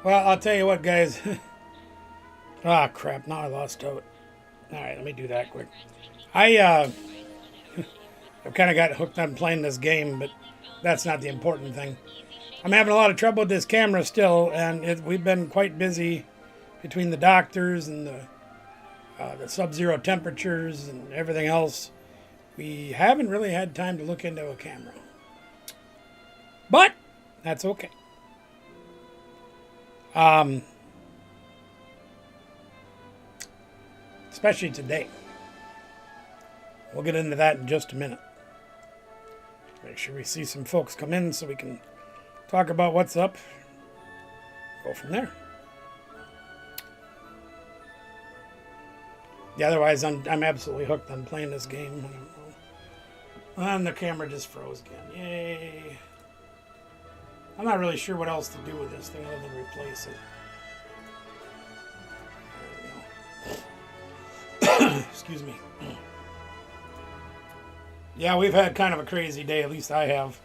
Well, I'll tell you what, guys. Ah, crap. Now I lost out. All right, let me do that quick. I've kind of got hooked on playing this game, but that's not the important thing. I'm having a lot of trouble with this camera still, and we've been quite busy between the doctors and the sub-zero temperatures and everything else. We haven't really had time to look into a camera. But that's okay. Especially today. We'll get into that in just a minute. Make sure we see some folks come in so we can talk about what's up. Go from there. Yeah, otherwise I'm absolutely hooked on playing this game. I don't know. And the camera just froze again. Yay. I'm not really sure what else to do with this thing other than replace it. Excuse me. Yeah, we've had kind of a crazy day, at least I have.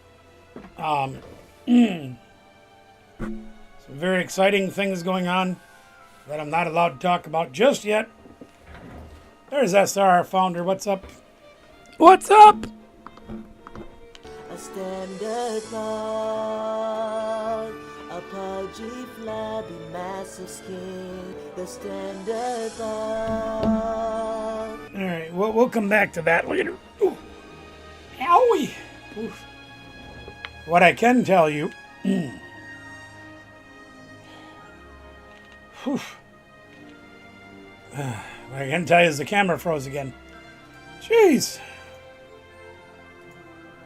Some very exciting things going on that I'm not allowed to talk about just yet. There's SR founder. What's up? What's up? A standard thought, a pudgy, flabby, massive skin. The standard thought. All right, we'll come back to that later. Ooh. Owie! Oof. What I can tell you, what I can tell you is the camera froze again. Jeez.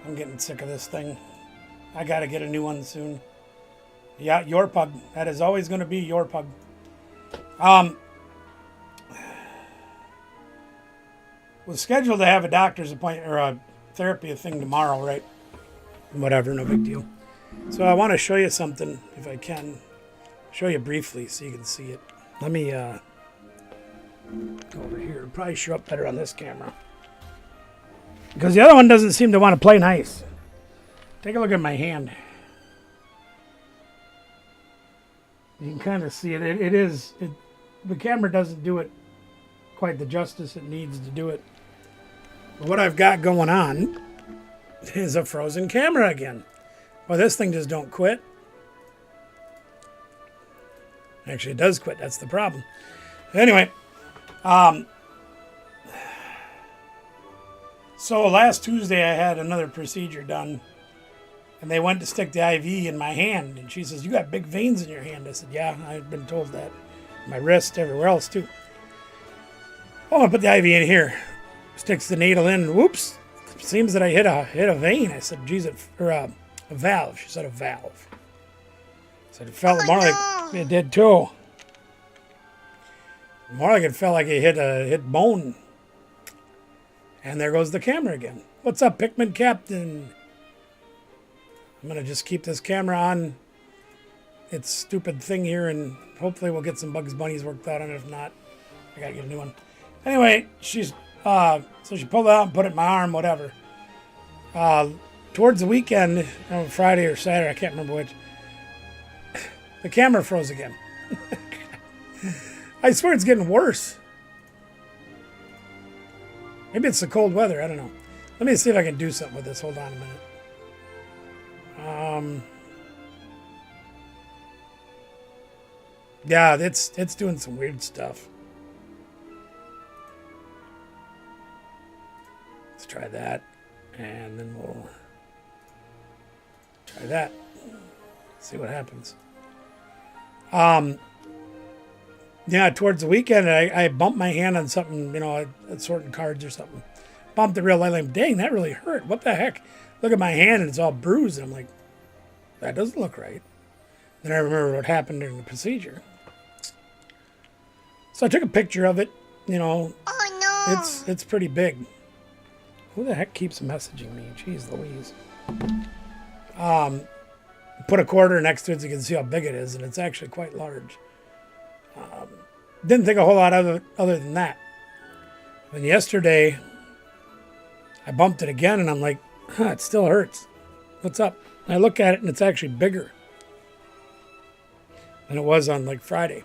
I'm getting sick of this thing. I gotta get a new one soon. Yeah, your pug. That is always going to be your pug. Was scheduled to have a doctor's appointment or a therapy thing tomorrow, right? Whatever, no big deal. So I want to show you something, if I can. Show you briefly so you can see it. Let me go over here. It'll probably show up better on this camera. Because the other one doesn't seem to want to play nice. Take a look at my hand. You can kind of see it. The camera doesn't do it quite the justice it needs to do it. But what I've got going on is a frozen camera again. Well, this thing just don't quit. Actually, it does quit. That's the problem. Anyway, so last Tuesday I had another procedure done, and they went to stick the IV in my hand, and she says, "You got big veins in your hand." I said, "Yeah, I've been told that. My wrist, everywhere else too." Oh, I put the IV in here. Sticks the needle in. Whoops! Seems that I hit a vein. I said, "Geez, or a valve." She said, "A valve." I said, "It felt more like it did too. More like it felt like it hit bone." And there goes the camera again. What's up, Pikmin Captain? I'm gonna just keep this camera on its stupid thing here, and hopefully we'll get some Bugs Bunnies worked out on it. If not, I gotta get a new one. Anyway, she's so she pulled it out and put it in my arm, whatever. Towards the weekend, on Friday or Saturday, I can't remember which, the camera froze again. I swear it's getting worse. Maybe it's the cold weather. I don't know. Let me see if I can do something with this. Hold on a minute. Yeah, it's doing some weird stuff. Let's try that, and then we'll try that. See what happens. Yeah, towards the weekend, I bumped my hand on something, sorting cards or something. Bumped it real lightly. Dang, that really hurt. What the heck? Look at my hand, and it's all bruised. And I'm like, that doesn't look right. Then I remember what happened during the procedure. So I took a picture of it. Oh no! It's pretty big. Who the heck keeps messaging me? Jeez Louise. Put a quarter next to it so you can see how big it is, and it's actually quite large. Didn't think a whole lot of it other than that. And yesterday, I bumped it again, and I'm like, it still hurts. What's up? And I look at it, and it's actually bigger. than it was on like Friday.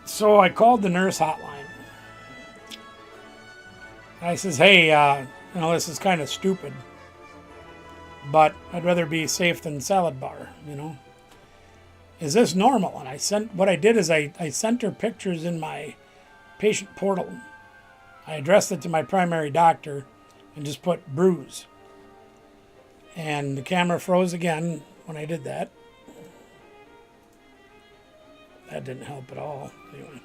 So I called the nurse hotline. I says, hey, this is kind of stupid, but I'd rather be safe than salad bar, Is this normal? And I sent her pictures in my patient portal. I addressed it to my primary doctor and just put bruise. And the camera froze again when I did that. That didn't help at all. Anyway.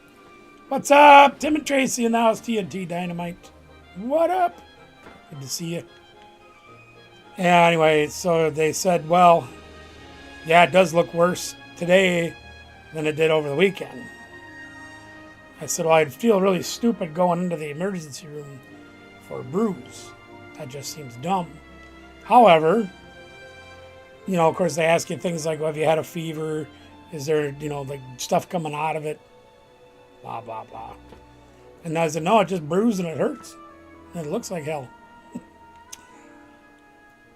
What's up? Tim and Tracy in the house, TNT Dynamite. What up? Good to see you. Yeah, anyway, so they said, well, yeah, it does look worse today than it did over the weekend. I said, well, I'd feel really stupid going into the emergency room for a bruise. That just seems dumb. However, of course, they ask you things like, well, have you had a fever? Is there, like stuff coming out of it? Blah, blah, blah. And I said, no, it just bruised and it hurts. And it looks like hell.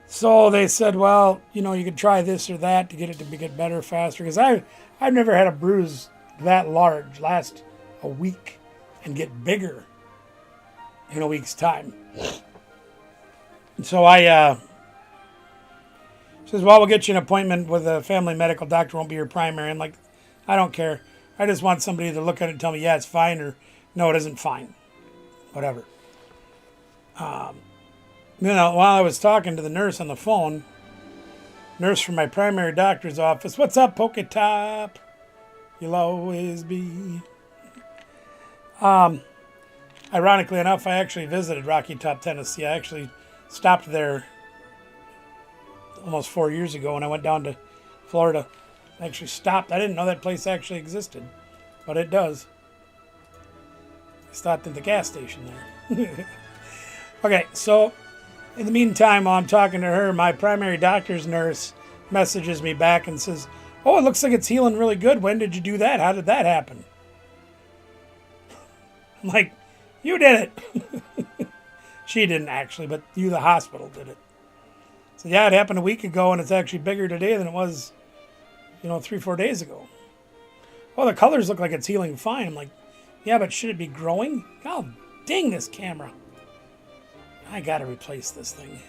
So they said, well, you could try this or that to get it to get better faster. Because I've never had a bruise that large last a week and get bigger in a week's time. So I says, well, we'll get you an appointment with a family medical doctor. Won't be your primary. I'm like, I don't care. I just want somebody to look at it and tell me, yeah, it's fine, or no, it isn't fine. Whatever. While I was talking to the nurse on the phone, nurse from my primary doctor's office, what's up, Polka Top? You'll always be. Ironically enough, I actually visited Rocky Top, Tennessee. I actually stopped there almost 4 years ago when I went down to Florida. I actually stopped. I didn't know that place actually existed, but it does. I stopped at the gas station there. Okay, so in the meantime, while I'm talking to her, my primary doctor's nurse messages me back and says, oh, it looks like it's healing really good. When did you do that? How did that happen? I'm like, you did it. She didn't actually, but you, the hospital, did it. So yeah, it happened a week ago, and it's actually bigger today than it was, 3-4 days ago. Well, the colors look like it's healing fine. I'm like, yeah, but should it be growing? God dang this camera. I gotta replace this thing.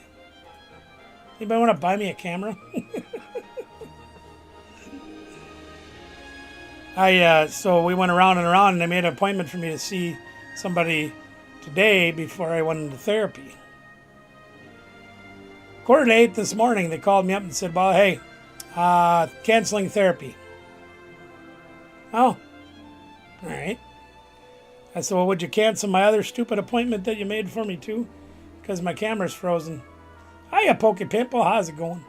Anybody want to buy me a camera? So we went around and around, and they made an appointment for me to see somebody today before I went into therapy. 7:45 this morning, they called me up and said, well, hey, canceling therapy. Oh, all right. I said, well, would you cancel my other stupid appointment that you made for me too? Because my camera's frozen. Hiya, Pokey Pimple, how's it going?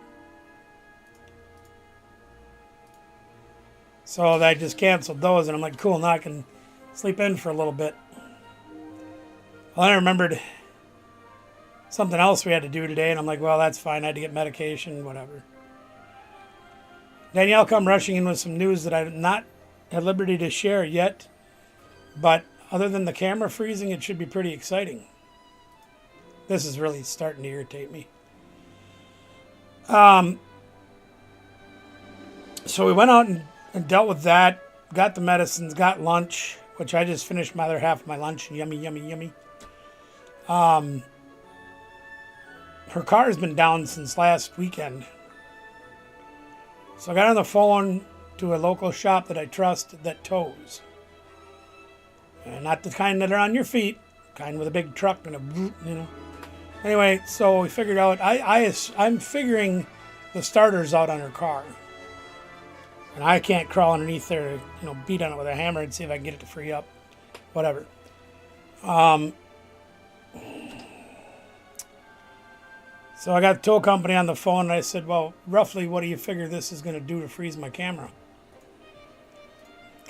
So I just canceled those, and I'm like, cool, now I can sleep in for a little bit. Well, I remembered something else we had to do today, and I'm like, well, that's fine. I had to get medication, whatever. Danielle come rushing in with some news that I'm not at liberty to share yet, but other than the camera freezing, it should be pretty exciting. This is really starting to irritate me. So we went out and dealt with that, got the medicines, got lunch, which I just finished my other half of my lunch. Yummy, yummy, yummy. Her car has been down since last weekend. So I got on the phone to a local shop that I trust that tows. And not the kind that are on your feet, kind with a big truck and a, Anyway, so we figured out, I'm figuring the starter's out on her car. And I can't crawl underneath there to, beat on it with a hammer and see if I can get it to free up. Whatever. So I got the tow company on the phone, and I said, well, roughly what do you figure this is going to do to freeze my camera?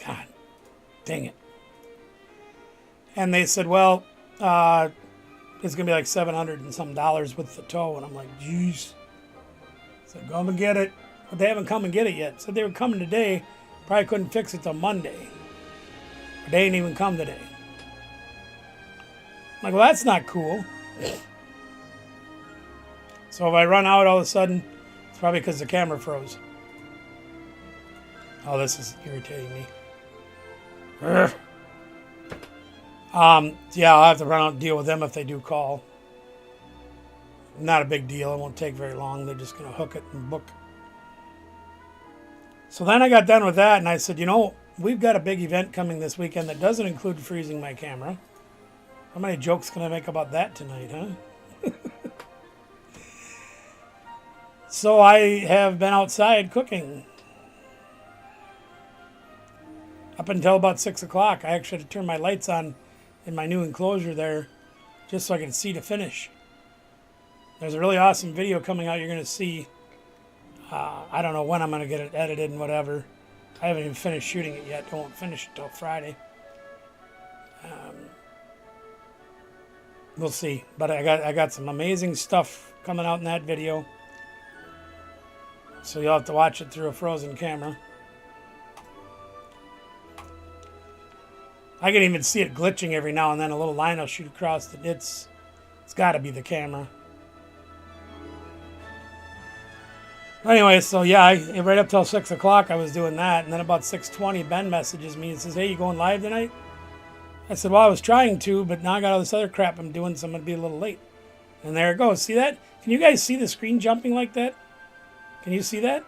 God, dang it. And they said, well, it's going to be like $700 and some with the tow. And I'm like, geez. So go and get it. But they haven't come and get it yet. Said they were coming today. Probably couldn't fix it till Monday. But they didn't even come today. I'm like, well, that's not cool. So if I run out all of a sudden, it's probably because the camera froze. Oh, this is irritating me. Yeah, I'll have to run out and deal with them if they do call. Not a big deal. It won't take very long. They're just going to hook it and book. So then I got done with that, and I said, you know, we've got a big event coming this weekend that doesn't include freezing my camera. How many jokes can I make about that tonight, huh? So I have been outside cooking up until about 6 o'clock. I actually had to turn my lights on in my new enclosure there just so I could see the finish. There's a really awesome video coming out you're going to see. I don't know when I'm going to get it edited and whatever. I haven't even finished shooting it yet. I won't finish it till Friday. We'll see. But I got some amazing stuff coming out in that video. So you'll have to watch it through a frozen camera. I can even see it glitching every now and then. A little line will shoot across it. It's got to be the camera. Anyway, so yeah, right up till 6 o'clock I was doing that. And then about 6:20, Ben messages me and says, hey, you going live tonight? I said, well, I was trying to, but now I got all this other crap I'm doing, so I'm going to be a little late. And there it goes. See that? Can you guys see the screen jumping like that? Can you see that?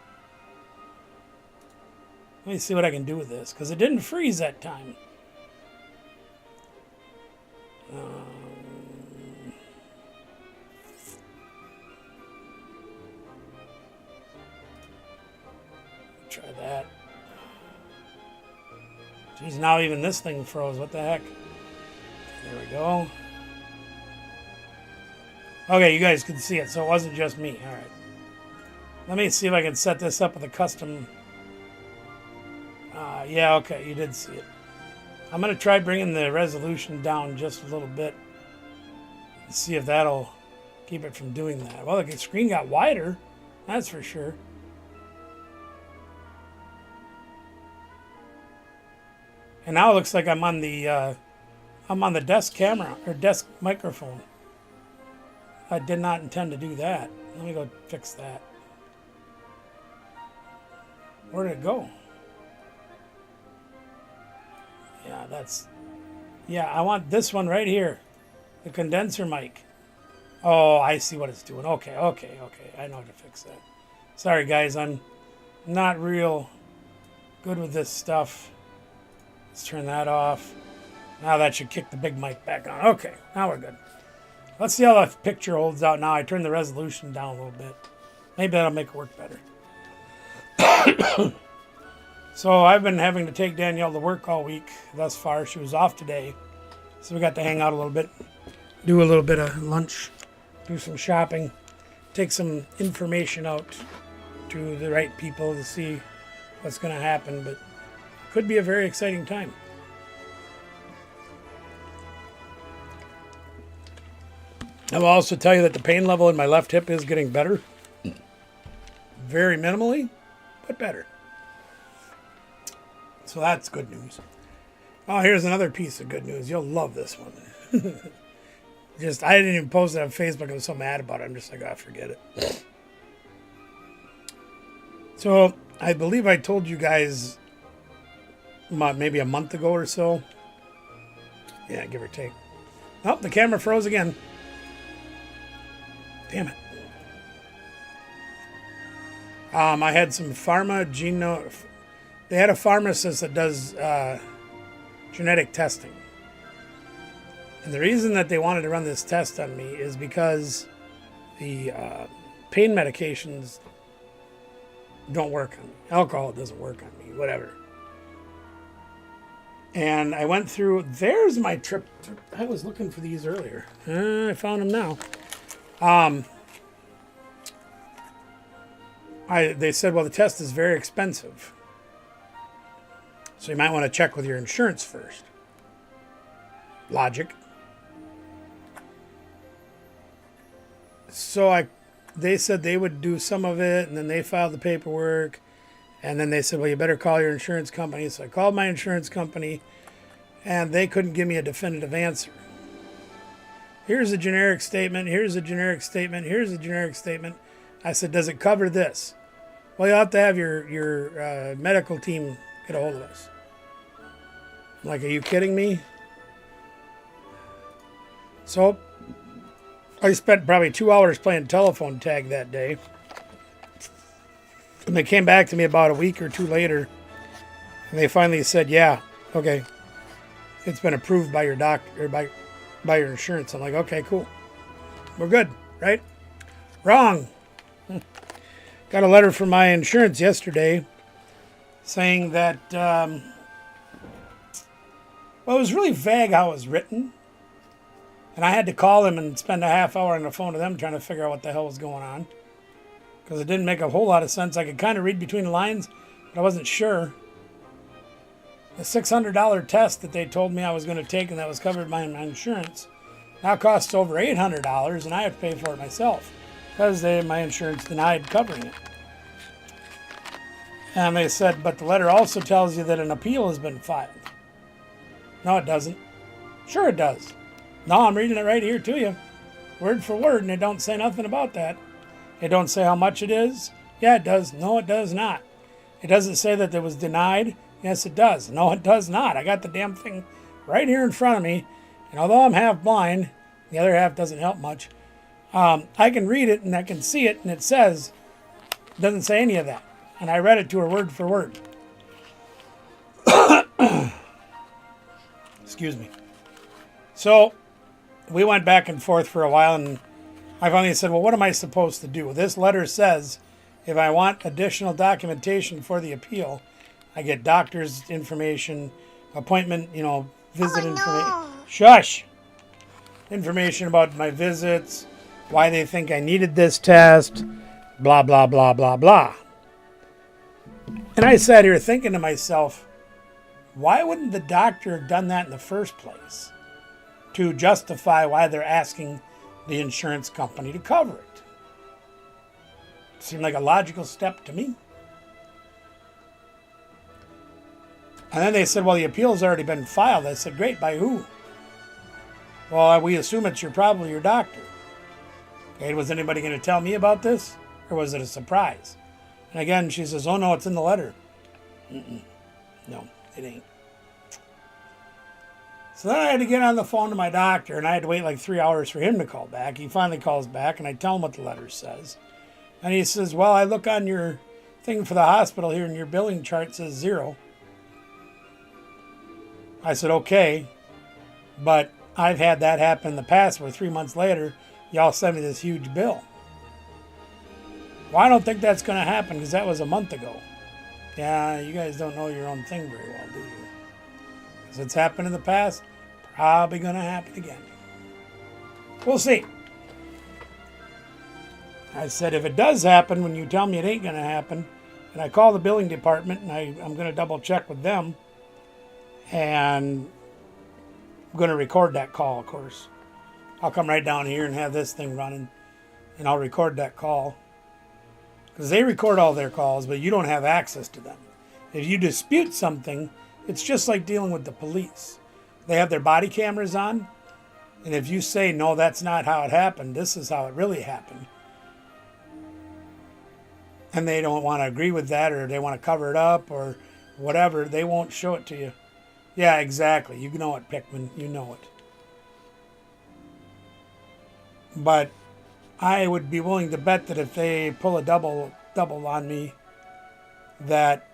Let me see what I can do with this, because it didn't freeze that time. Try that. Geez, now even this thing froze. What the heck? There we go. Okay, you guys can see it, so it wasn't just me. All right. Let me see if I can set this up with a custom. Yeah, okay, you did see it. I'm going to try bringing the resolution down just a little bit and see if that'll keep it from doing that. Well, the screen got wider, that's for sure. And now it looks like I'm on the desk camera or desk microphone. I did not intend to do that. Let me go fix that. Where did it go? Yeah, I want this one right here. The condenser mic. Oh, I see what it's doing. Okay. I know how to fix that. Sorry, guys. I'm not real good with this stuff. Let's turn that off. Now that should kick the big mic back on. Okay, now we're good. Let's see how the picture holds out now. I turned the resolution down a little bit. Maybe that'll make it work better. So I've been having to take Danielle to work all week thus far. She was off today. So we got to hang out a little bit, do a little bit of lunch, do some shopping, take some information out to the right people to see what's going to happen. But could be a very exciting time. I will also tell you that the pain level in my left hip is getting better. Very minimally, but better. So that's good news. Oh, here's another piece of good news. You'll love this one. I didn't even post it on Facebook. I was so mad about it. I'm just like, oh, forget it. So I believe I told you guys maybe a month ago or so. Yeah, give or take. Oh, the camera froze again. Damn it. I had some they had a pharmacist that does genetic testing. And the reason that they wanted to run this test on me is because the pain medications don't work on me. Alcohol doesn't work on me, whatever. And I went through, there's my trip. I was looking for these earlier. I found them now. They said, well, the test is very expensive. So you might want to check with your insurance first. Logic. So they said they would do some of it, and then they filed the paperwork. And then they said, well, you better call your insurance company. So I called my insurance company, and they couldn't give me a definitive answer. Here's a generic statement. Here's a generic statement. Here's a generic statement. I said, does it cover this? Well, you'll have to have your medical team get a hold of us. I'm like, are you kidding me? So I spent probably 2 hours playing telephone tag that day. And they came back to me about a week or two later, and they finally said, yeah, okay, it's been approved by your doctor, or by your insurance. I'm like, okay, cool. We're good, right? Wrong. Got a letter from my insurance yesterday saying that, well, it was really vague how it was written. And I had to call them and spend a half hour on the phone to them trying to figure out what the hell was going on. Because it didn't make a whole lot of sense. I could kind of read between the lines, but I wasn't sure. The $600 test that they told me I was going to take and that was covered by my insurance now costs over $800, and I have to pay for it myself because my insurance denied covering it. And they said, but the letter also tells you that an appeal has been filed. No, it doesn't. Sure it does. No, I'm reading it right here to you, word for word, and it don't say nothing about that. It don't say how much it is. Yeah, it does. No, it does not. It doesn't say that it was denied. Yes, it does. No, it does not. I got the damn thing right here in front of me, and although I'm half blind, the other half doesn't help much, I can read it and I can see it, and it says, it doesn't say any of that. And I read it to her word for word. Excuse me. So we went back and forth for a while, and I finally said, well, what am I supposed to do? This letter says if I want additional documentation for the appeal, I get doctor's information, appointment, visit information. Shush! Information about my visits, why they think I needed this test, blah, blah, blah, blah, blah. And I sat here thinking to myself, why wouldn't the doctor have done that in the first place to justify why they're asking the insurance company to cover it? Seemed like a logical step to me. And then they said, well, the appeal's already been filed. I said, great, by who? Well, we assume it's probably your doctor. Okay, was anybody going to tell me about this? Or was it a surprise? And again, she says, oh no, it's in the letter. No, it ain't. So then I had to get on the phone to my doctor, and I had to wait like 3 hours for him to call back. He finally calls back, and I tell him what the letter says. And he says, well, I look on your thing for the hospital here, and your billing chart says 0. I said, okay, but I've had that happen in the past where 3 months later, y'all send me this huge bill. Well, I don't think that's going to happen because that was a month ago. Yeah, you guys don't know your own thing very well, do you? Because it's happened in the past, probably going to happen again. We'll see. I said, if it does happen, when you tell me it ain't going to happen, and I call the billing department, and I'm going to double check with them, and I'm going to record that call, of course. I'll come right down here and have this thing running, and I'll record that call. Because they record all their calls, but you don't have access to them. If you dispute something, it's just like dealing with the police. They have their body cameras on, and if you say, no, that's not how it happened, this is how it really happened, and they don't want to agree with that, or they want to cover it up, or whatever, they won't show it to you. Yeah, exactly. You know it, Pickman. You know it. But I would be willing to bet that if they pull a double on me, that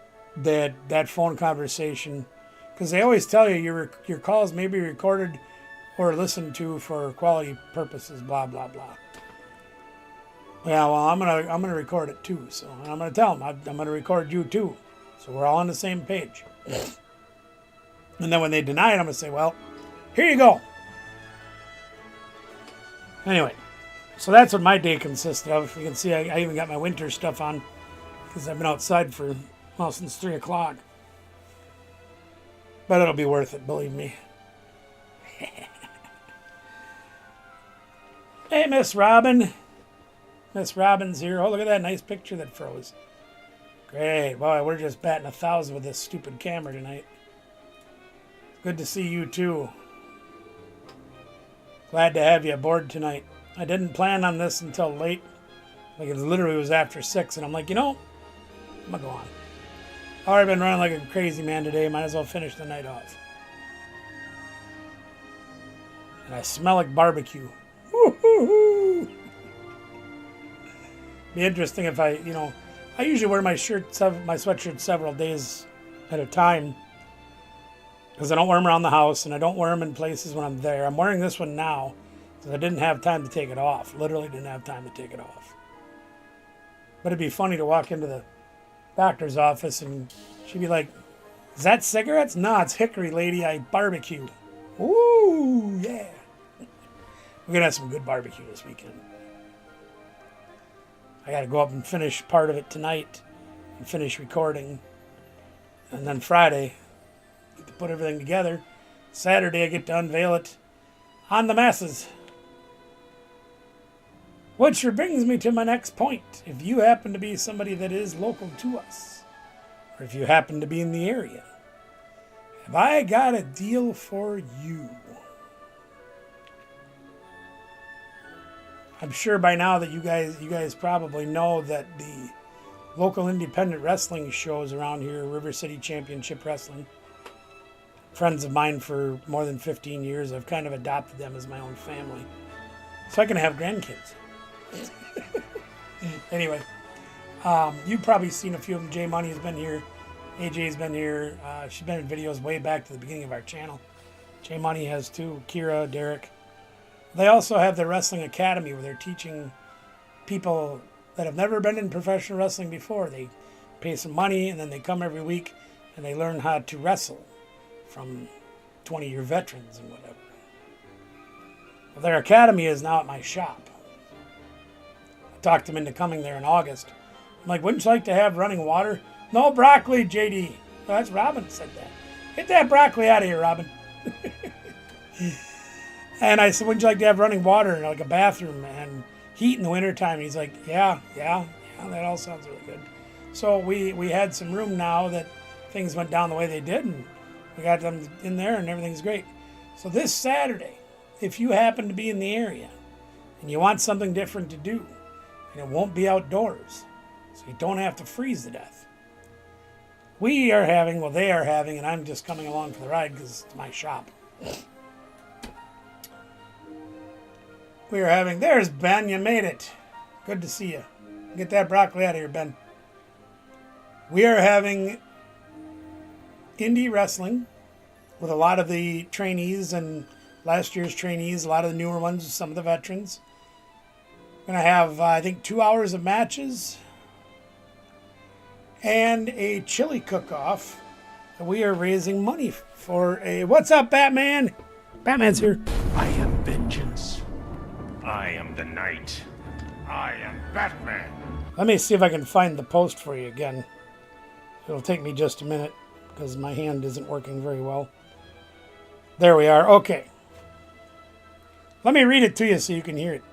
phone conversation, because they always tell you your calls may be recorded or listened to for quality purposes, blah blah blah. Yeah, well, I'm gonna record it too, so I'm gonna tell them I'm gonna record you too, so we're all on the same page. And then when they deny it, I'm gonna say, well, here you go. Anyway. So that's what my day consisted of. You can see I even got my winter stuff on because I've been outside since 3 o'clock. But it'll be worth it, believe me. Hey, Miss Robin. Miss Robin's here. Oh, look at that nice picture that froze. Great. Boy, we're just batting 1,000 with this stupid camera tonight. Good to see you, too. Glad to have you aboard tonight. I didn't plan on this until late. Like it literally was after 6, and I'm like, I'm going to go on. I've already been running like a crazy man today. Might as well finish the night off. And I smell like barbecue. Woo-hoo-hoo. Be interesting if I usually wear my sweatshirt several days at a time because I don't wear them around the house and I don't wear them in places when I'm there. I'm wearing this one now because I didn't have time to take it off. Literally didn't have time to take it off. But it'd be funny to walk into the doctor's office and she'd be like, "Is that cigarettes?" "No, it's hickory, lady. I barbecue." Ooh, yeah. We're going to have some good barbecue this weekend. I got to go up and finish part of it tonight and finish recording. And then Friday, get to put everything together. Saturday, I get to unveil it on the masses. Which brings me to my next point. If you happen to be somebody that is local to us, or if you happen to be in the area, have I got a deal for you? I'm sure by now that you guys probably know that the local independent wrestling shows around here, River City Championship Wrestling, friends of mine for more than 15 years. I've kind of adopted them as my own family. So I can have grandkids. Anyway, you've probably seen a few of them. J Money has been here. AJ's been here. She's been in videos way back to the beginning of our channel. J Money has too. Kira, Derek. They also have their wrestling academy where they're teaching people that have never been in professional wrestling before. They pay some money and then they come every week and they learn how to wrestle from 20-year veterans and whatever. Well, their academy is now at my shop. I talked them into coming there in August. I'm like, "Wouldn't you like to have running water?" "No broccoli, JD. Well, that's Robin said that. "Get that broccoli out of here, Robin." And I said, "Wouldn't you like to have running water and like a bathroom and heat in the wintertime?" And he's like, yeah, that all sounds really good. So we had some room now that things went down the way they did, and we got them in there and everything's great. So this Saturday, if you happen to be in the area and you want something different to do, and it won't be outdoors, so you don't have to freeze to death, they are having, and I'm just coming along for the ride because it's my shop. We are having, there's Ben, you made it. Good to see you. Get that broccoli out of here, Ben. We are having indie wrestling with a lot of the trainees and last year's trainees, a lot of the newer ones, some of the veterans. We're going to have, I think, 2 hours of matches and a chili cook-off. We are raising money for a... What's up, Batman? Batman's here. I am vengeance. I am the night. I am Batman. Let me see if I can find the post for you again. It'll take me just a minute because my hand isn't working very well. There we are. Okay. Let me read it to you so you can hear it.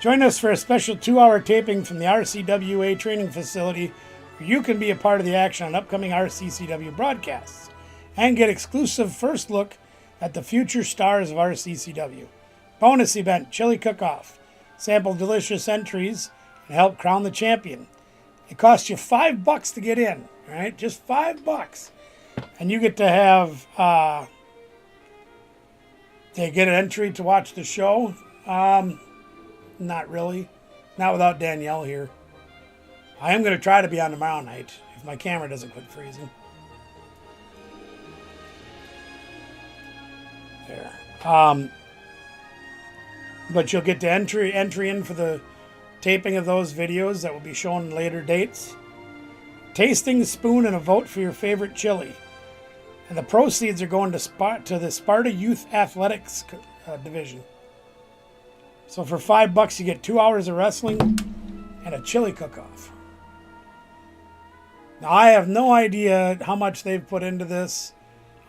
Join us for a special 2-hour taping from the RCWA training facility where you can be a part of the action on upcoming RCCW broadcasts and get exclusive first look at the future stars of RCCW. Bonus event, chili cook-off. Sample delicious entries and help crown the champion. It costs you $5 to get in, all right? Just $5. And you get to have, they get an entry to watch the show. Not really. Not without Danielle here. I am going to try to be on tomorrow night if my camera doesn't quit freezing. There. But you'll get to entry in for the taping of those videos that will be shown in later dates. Tasting, spoon, and a vote for your favorite chili. And the proceeds are going to the Sparta Youth Athletics Division. So for $5, you get 2 hours of wrestling and a chili cook-off. Now, I have no idea how much they've put into this.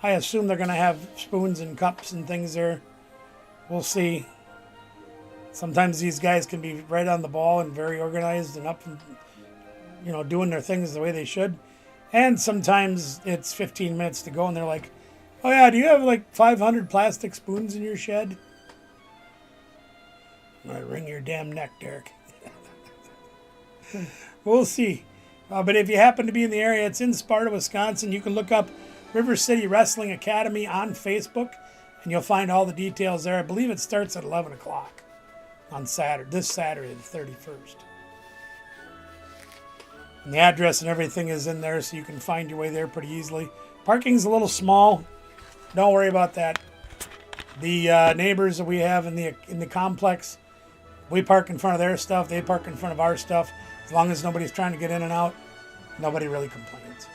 I assume they're going to have spoons and cups and things there. We'll see. Sometimes these guys can be right on the ball and very organized and up and, doing their things the way they should. And sometimes it's 15 minutes to go and they're like, "Oh yeah, do you have like 500 plastic spoons in your shed?" I'm gonna wring your damn neck, Derek. We'll see. But if you happen to be in the area, it's in Sparta, Wisconsin. You can look up River City Wrestling Academy on Facebook, and you'll find all the details there. I believe it starts at 11 o'clock on Saturday, this Saturday, the 31st. And the address and everything is in there, so you can find your way there pretty easily. Parking's a little small. Don't worry about that. The neighbors that we have in the complex, we park in front of their stuff. They park in front of our stuff. As long as nobody's trying to get in and out, nobody really complains.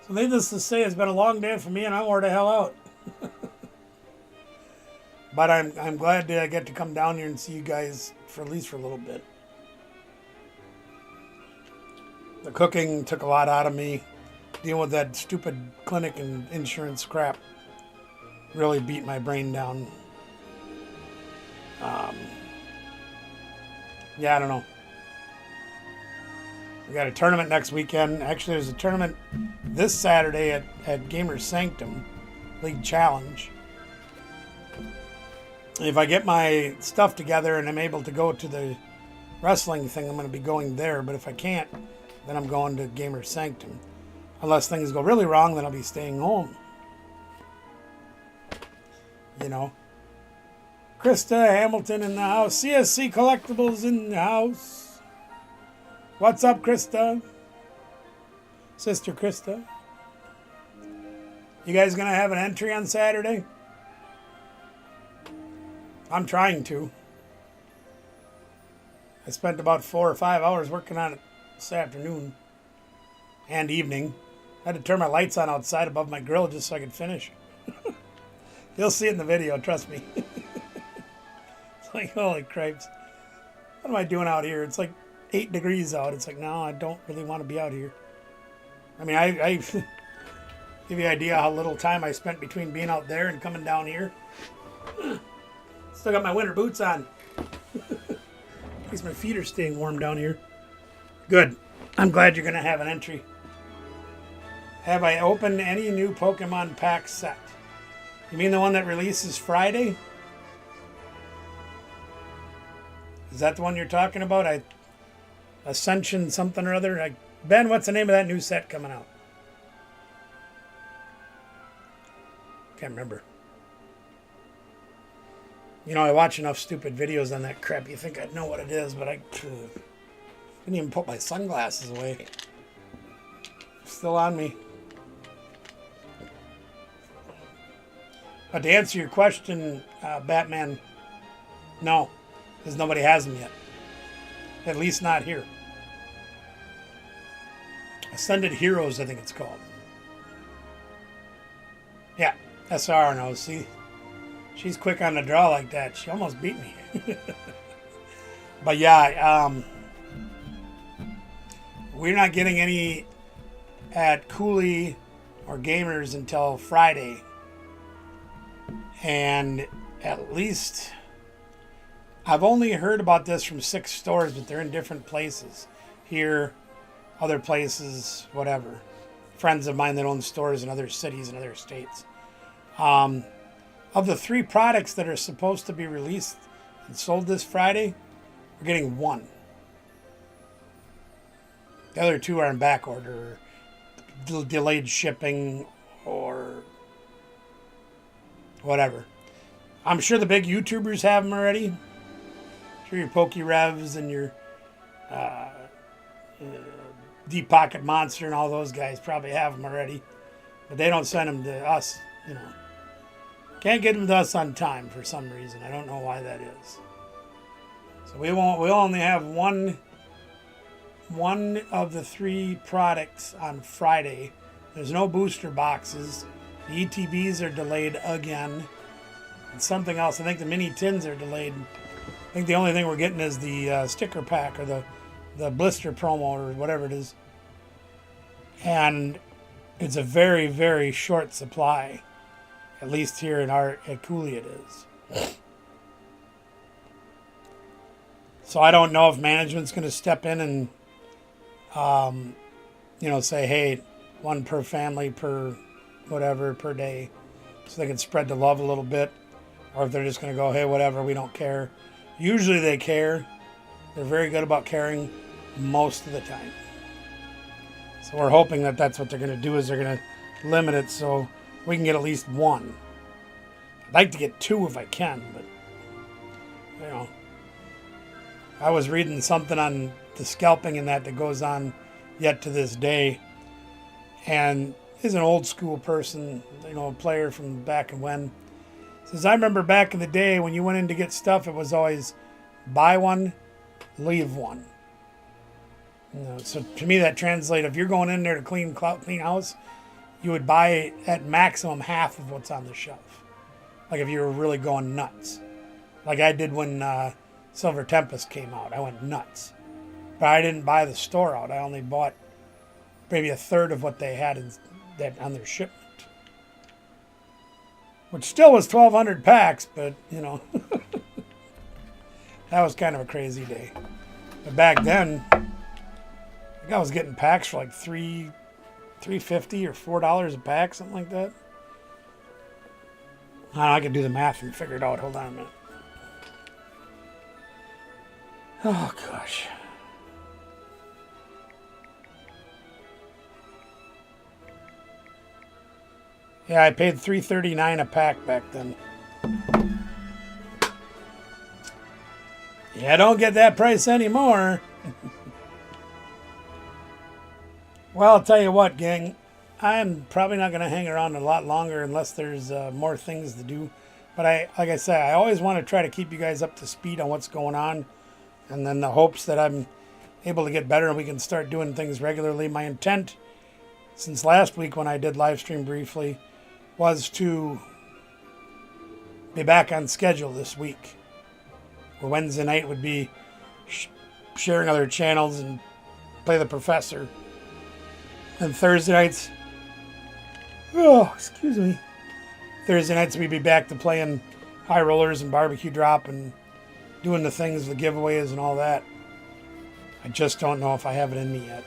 So needless to say, it's been a long day for me, and I wore the hell out. But I'm glad that I get to come down here and see you guys for at least for a little bit. The cooking took a lot out of me. Dealing with that stupid clinic and insurance crap really beat my brain down. Yeah, I don't know. We got a tournament next weekend. Actually, there's a tournament this Saturday at Gamer Sanctum League Challenge. If I get my stuff together and I'm able to go to the wrestling thing, I'm going to be going there. But if I can't, then I'm going to Gamer Sanctum. Unless things go really wrong, then I'll be staying home. You know. Krista Hamilton in the house. CSC Collectibles in the house. What's up, Krista? Sister Krista. You guys going to have an entry on Saturday? I'm trying to. I spent about 4 or 5 hours working on it this afternoon and evening. I had to turn my lights on outside above my grill just so I could finish. You'll see it in the video, trust me. It's like, holy cripes. What am I doing out here? It's like 8 degrees out. It's like, no, I don't really want to be out here. I mean, I give you an idea how little time I spent between being out there and coming down here. Still got my winter boots on. At least my feet are staying warm down here. Good. I'm glad you're going to have an entry. Have I opened any new Pokemon pack set? You mean the one that releases Friday? Is that the one you're talking about? Ascension something or other? Ben, what's the name of that new set coming out? Can't remember. You know, I watch enough stupid videos on that crap. You think I'd know what it is, but I didn't even put my sunglasses away. Still on me. But to answer your question, Batman, no, because nobody has them yet. At least not here. Ascended Heroes, I think it's called. Yeah, SR knows. See, she's quick on the draw like that. She almost beat me. But yeah, we're not getting any at Cooley or Gamers until Friday. And at least I've only heard about this from 6 stores, but they're in different places. Here, other places, whatever. Friends of mine that own stores in other cities and other states. Of the 3 products that are supposed to be released and sold this Friday, we're getting 1. The other 2 are in back order, delayed shipping, or whatever. I'm sure the big YouTubers have them already. I'm sure your PokeRevs and your Deep Pocket Monster and all those guys probably have them already. But they don't send them to us, you know. Can't get them to us on time for some reason. I don't know why that is. So we'll only have one of the 3 products on Friday. There's no booster boxes. The ETBs are delayed again. And something else. I think the mini tins are delayed. I think the only thing we're getting is the sticker pack or the blister promo or whatever it is. And it's a very, very short supply. At least here at Cooley it is. So I don't know if management's going to step in and you know, say, hey, one per family, per whatever, per day, so they can spread the love a little bit. Or if they're just going to go, hey, whatever, we don't care. Usually they care. They're very good about caring most of the time. So we're hoping that that's what they're going to do, is they're going to limit it so we can get at least one. I'd like to get two if I can, but, you know. I was reading something on the scalping and that goes on yet to this day. And he's an old school person, you know, a player from back and when. Says, I remember back in the day when you went in to get stuff, it was always buy one, leave one. You know, so to me that translates, if you're going in there to clean house, you would buy at maximum half of what's on the shelf. Like if you were really going nuts. Like I did when Silver Tempest came out. I went nuts. But I didn't buy the store out. I only bought maybe a third of what they had on their shipment. Which still was 1,200 packs, but, you know, that was kind of a crazy day. But back then, I think I was getting packs for like $3.50 or $4 a pack, something like that. I could do the math and figure it out. Hold on a minute. Oh, gosh. Yeah, I paid $3.39 a pack back then. Yeah, don't get that price anymore. Well, I'll tell you what, gang. I'm probably not going to hang around a lot longer unless there's more things to do. But like I said, I always want to try to keep you guys up to speed on what's going on. And then the hopes that I'm able to get better and we can start doing things regularly. My intent, since last week when I did live stream briefly, was to be back on schedule this week. Where Wednesday night would be sharing other channels and play the professor. And Thursday nights, Thursday nights we'd be back to playing high rollers and barbecue drop and doing the things, the giveaways and all that. I just don't know if I have it in me yet.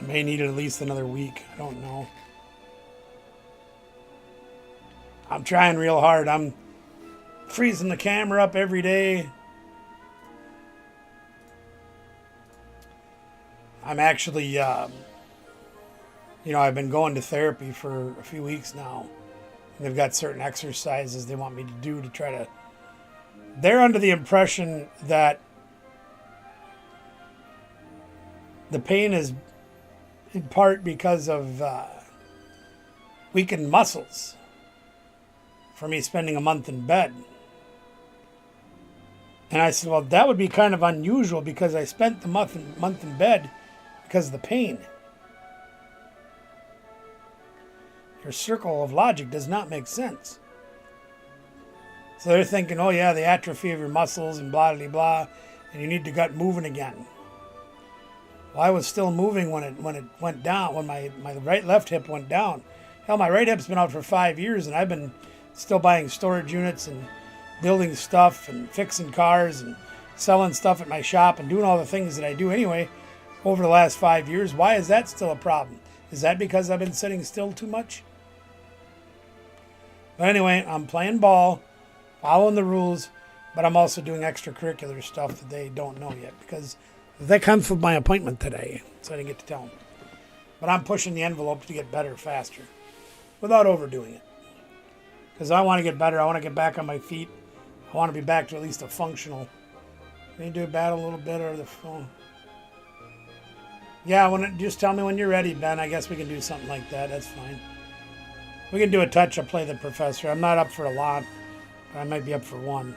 I may need it at least another week. I don't know. I'm trying real hard. I'm freezing the camera up every day. I'm actually, I've been going to therapy for a few weeks now. And they've got certain exercises they want me to do to try to... They're under the impression that the pain is in part because of weakened muscles for me spending a month in bed. And I said, well, that would be kind of unusual because I spent the month in bed because of the pain. Your circle of logic does not make sense. So they're thinking, oh yeah, the atrophy of your muscles and blah, blah, blah, and you need to get moving again. Well, I was still moving when it went down, when my left hip went down. Hell, my right hip's been out for 5 years, and I've been still buying storage units and building stuff and fixing cars and selling stuff at my shop and doing all the things that I do anyway over the last 5 years. Why is that still a problem? Is that because I've been sitting still too much? But anyway, I'm playing ball, following the rules, but I'm also doing extracurricular stuff that they don't know yet because that comes with my appointment today, so I didn't get to tell them. But I'm pushing the envelope to get better faster without overdoing it. Because I want to get better. I want to get back on my feet. I want to be back to at least a functional. Can you do a battle a little bit or the phone? Yeah, just tell me when you're ready, Ben. I guess we can do something like that. That's fine. We can do a touch. I'll play the professor. I'm not up for a lot, but I might be up for one.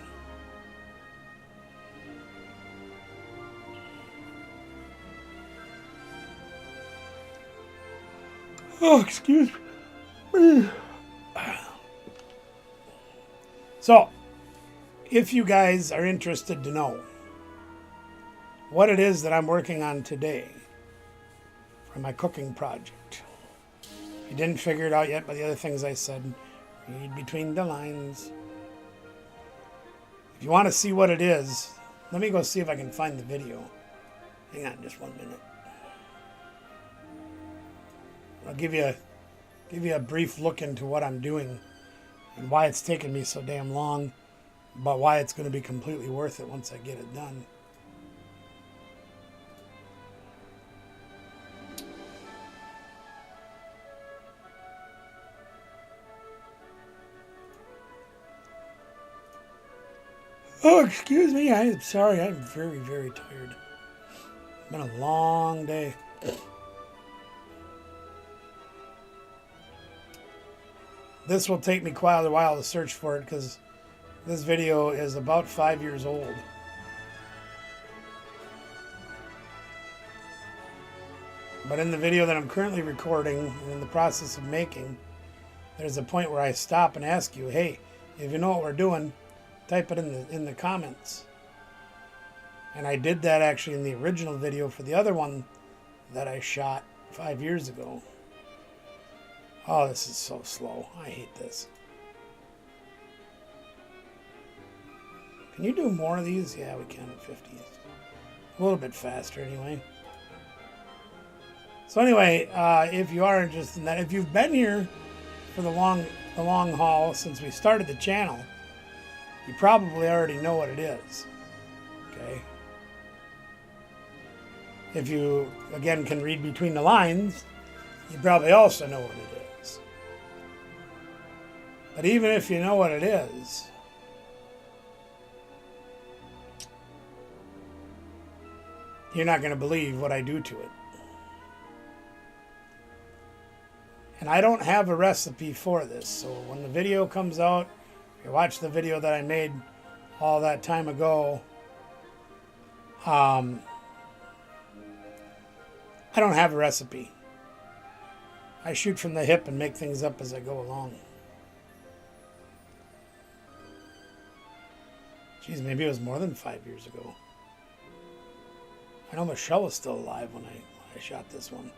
Oh, excuse me. So, if you guys are interested to know what it is that I'm working on today for my cooking project, if you didn't figure it out yet by the other things I said, read between the lines. If you want to see what it is, let me go see if I can find the video. Hang on just 1 minute. I'll give you a brief look into what I'm doing and why it's taken me so damn long, but why it's going to be completely worth it once I get it done. Oh, excuse me. I'm sorry. I'm very, very tired. It's been a long day. This will take me quite a while to search for it because this video is about 5 years old. But in the video that I'm currently recording and in the process of making, there's a point where I stop and ask you, hey, if you know what we're doing, type it in the comments. And I did that actually in the original video for the other one that I shot 5 years ago. Oh, this is so slow. I hate this. Can you do more of these? Yeah, we can at 50s. A little bit faster anyway. So anyway, if you are interested in that, if you've been here for the long haul since we started the channel, you probably already know what it is. Okay? If you, again, can read between the lines, you probably also know what it is. But even if you know what it is, you're not going to believe what I do to it. And I don't have a recipe for this, so when the video comes out, you watch the video that I made all that time ago, I don't have a recipe. I shoot from the hip and make things up as I go along. Geez, maybe it was more than 5 years ago. I know Michelle was still alive when I shot this one.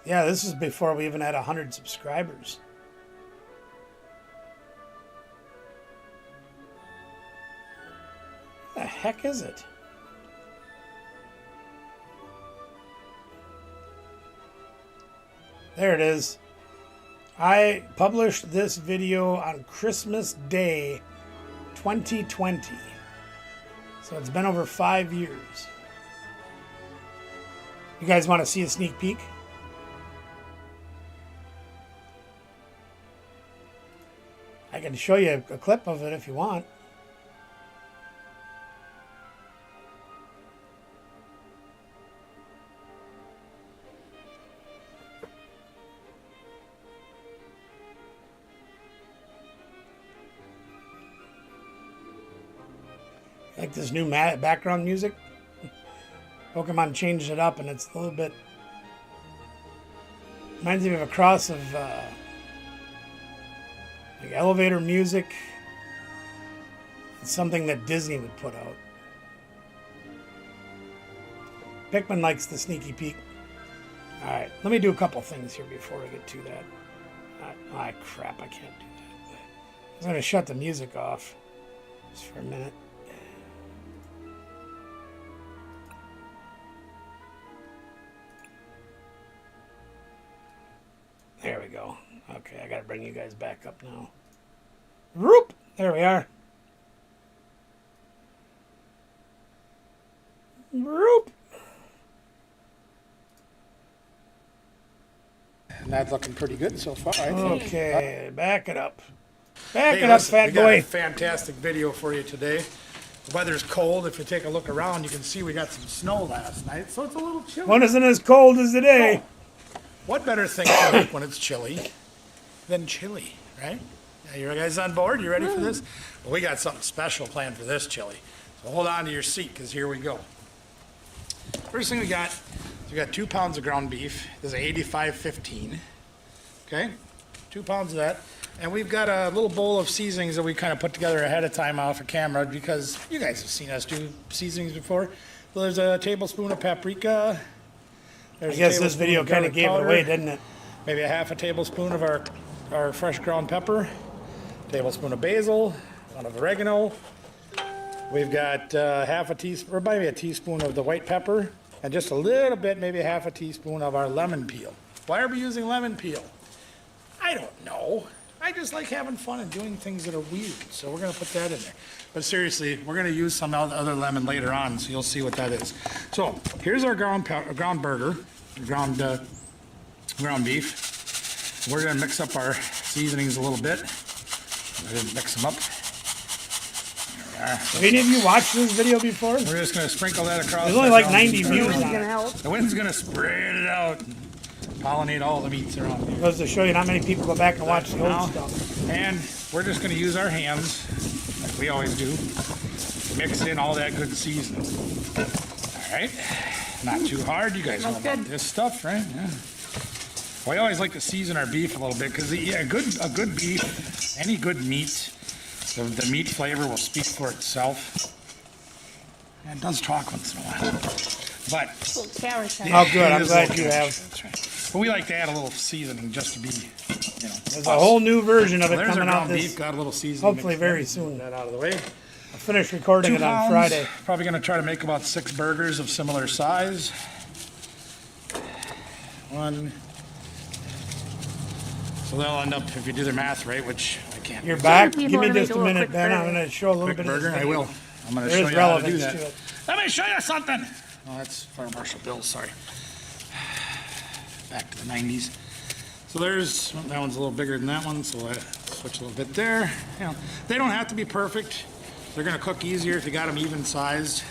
Yeah, this is before we even had 100 subscribers. What the heck is it? There it is. I published this video on Christmas Day 2020. So it's been over 5 years. You guys want to see a sneak peek? I can show you a clip of it if you want. Like this new background music? Pokemon changed it up and it's a little bit... reminds me of a cross of... like elevator music. It's something that Disney would put out. Pikmin likes the sneaky peek. Alright, let me do a couple things here before I get to that. Ah, crap, I can't do that. I was going to shut the music off just for a minute. There we go. Okay, I gotta bring you guys back up now. Whoop! There we are. Whoop! And that's looking pretty good so far, I think. Okay, back it up. Back it up, fat we got boy. a fantastic video for you today. The weather's cold. If you take a look around, you can see we got some snow last night, so it's a little chilly. One isn't as cold as today. What better thing to make when it's chilly than chili, right? Yeah, you guys on board? You ready for this? Well, we got something special planned for this chili. So hold on to your seat, because here we go. First thing we got is we got 2 pounds of ground beef. This is 85.15. Okay, 2 pounds of that. And we've got a little bowl of seasonings that we kind of put together ahead of time off of camera because you guys have seen us do seasonings before. So there's a tablespoon of paprika. I guess this video kind of gave it away, didn't it? Maybe a half a tablespoon of our fresh ground pepper, tablespoon of basil, one of oregano. We've got half a teaspoon, or maybe a teaspoon of the white pepper, and just a little bit, maybe half a teaspoon of our lemon peel. Why are we using lemon peel? I don't know. I just like having fun and doing things that are weird, so we're gonna put that in there. But seriously, we're gonna use some other lemon later on, so you'll see what that is. So here's our ground burger, ground beef. We're gonna mix up our seasonings a little bit. Go ahead and mix them up. There we are. Have any of you watched this video before? We're just gonna sprinkle that across. There's only our like ground 90 beef. views on it. The wind's gonna spread it out, pollinate all the meats around here. Goes to show you not many people go back and watch the Now, old stuff. and we're just going to use our hands, like we always do, mix in all that good seasoning. All right, not too hard. You guys know about this stuff, right? Yeah. We always like to season our beef a little bit because a good beef, any good meat, the meat flavor will speak for itself. And it does talk once in a while, but Oh, good. I'm glad you have. that's right. But we like to add a little seasoning just to be, you know. There's a whole new version of it There's our coming out ground beef, this. got a little seasoning. Hopefully mixed very in. soon. Get that out of the way. I'll finish recording 2 it on pounds. Friday. Probably going to try to make about 6 burgers of similar size. 1. So they'll end up, if you do the math right, which I can't. You're back. people Give me wanna make just a a little minute, quick Ben. I'm burger. going to show a little Quick bit of burger, this I video. will. I'm going to There show is you how to do relevance that. to it. Let me show you something. Oh, that's Fire Marshal Bill, sorry. Back to the 90s. So there's, that one's a little bigger than that one, so I switch a little bit there. You know, they don't have to be perfect. They're gonna cook easier if you got them even sized.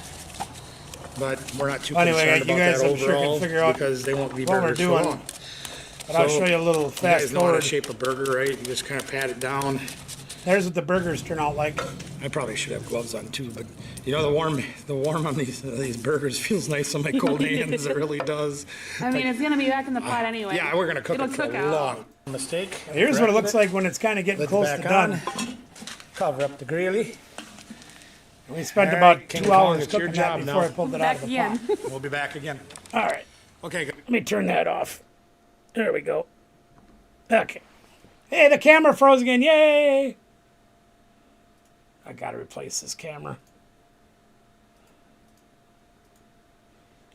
But we're not too Anyway, concerned you about guys that I'm sure can overall figure out because they won't be what we're burgers for doing. long. But I'll So, show you a little You fast guys know how to forward. shape a burger, right? You just kind of pat it down. There's what the burgers turn out like. I probably should have gloves on too, but you know the warm on these burgers feels nice on my cold hands. It really does. I mean, it's gonna be back in the pot anyway. Yeah, we're gonna cook It'll it for cook a out. long. Mistake. Here's what it looks like when it's kind of getting Lid close back to done. on. Cover up the grilly. We spent All about right, King 2 Kong, hours it's your cooking that job before now. I pulled it out Back of the again. pot. We'll be back again. All right. Okay. Let me turn that off. There we go. Okay. Hey, the camera froze again. Yay! I gotta replace this camera.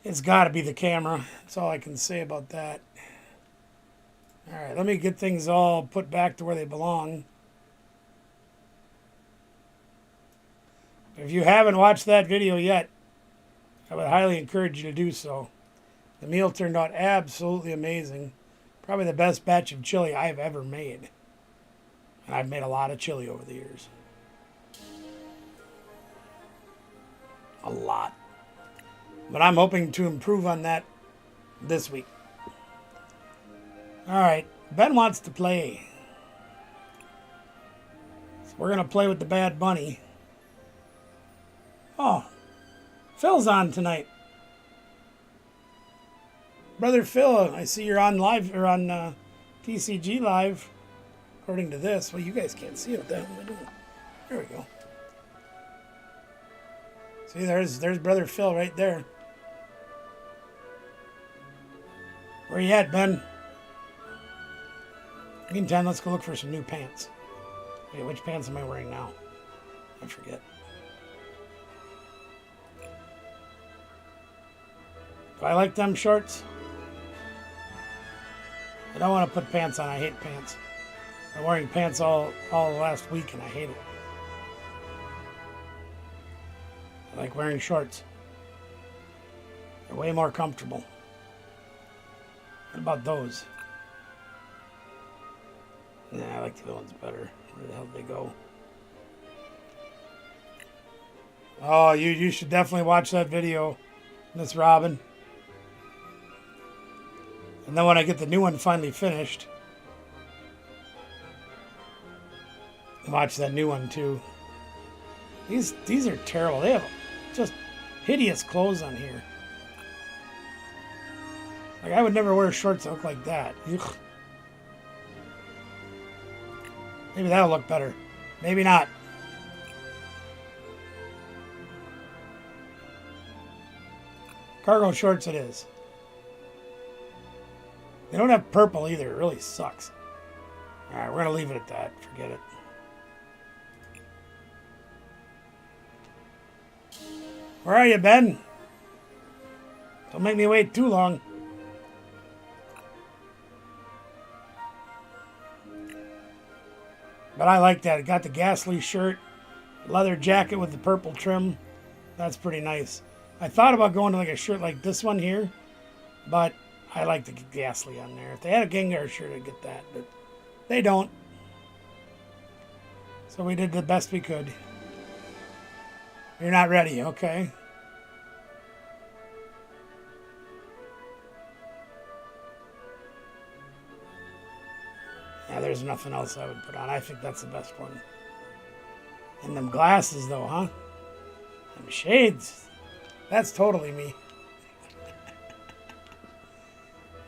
It's gotta be the camera. That's all I can say about that. All right, let me get things all put back to where they belong. If you haven't watched that video yet, I would highly encourage you to do so. The meal turned out absolutely amazing. Probably the best batch of chili I've ever made. And I've made a lot of chili over the years. A lot. But I'm hoping to improve on that this week. Alright, Ben wants to play. So we're going to play with the Bad Bunny. Oh, Phil's on tonight. Brother Phil, I see you're on live or on TCG Live. According to this, well, you guys can't see it. What the hell am I doing? There we go. See, there's Brother Phil right there. Where you at, Ben? Meantime, let's go look for some new pants. Wait, which pants am I wearing now? I forget. Do I like them shorts? I don't want to put pants on. I hate pants. I'm wearing pants all last week and I hate it. I like wearing shorts. They're way more comfortable. What about those? Nah, I like the other ones better. Where the hell did they go? Oh, you should definitely watch that video, Miss Robin. And then when I get the new one finally finished, watch that new one too. These are terrible. They have just hideous clothes on here. Like, I would never wear shorts that look like that. Ugh. Maybe that'll look better. Maybe not. Cargo shorts it is. They don't have purple either. It really sucks. Alright, we're going to leave it at that. Forget it. Where are you, Ben? Don't make me wait too long. But I like that. It got the ghastly shirt, leather jacket with the purple trim. That's pretty nice. I thought about going to like a shirt like this one here, but I like the ghastly on there. If they had a Gengar shirt, I'd get that, but they don't. So we did the best we could. You're not ready, okay. Yeah, there's nothing else I would put on. I think that's the best one. And them glasses, though, huh? Them shades. That's totally me.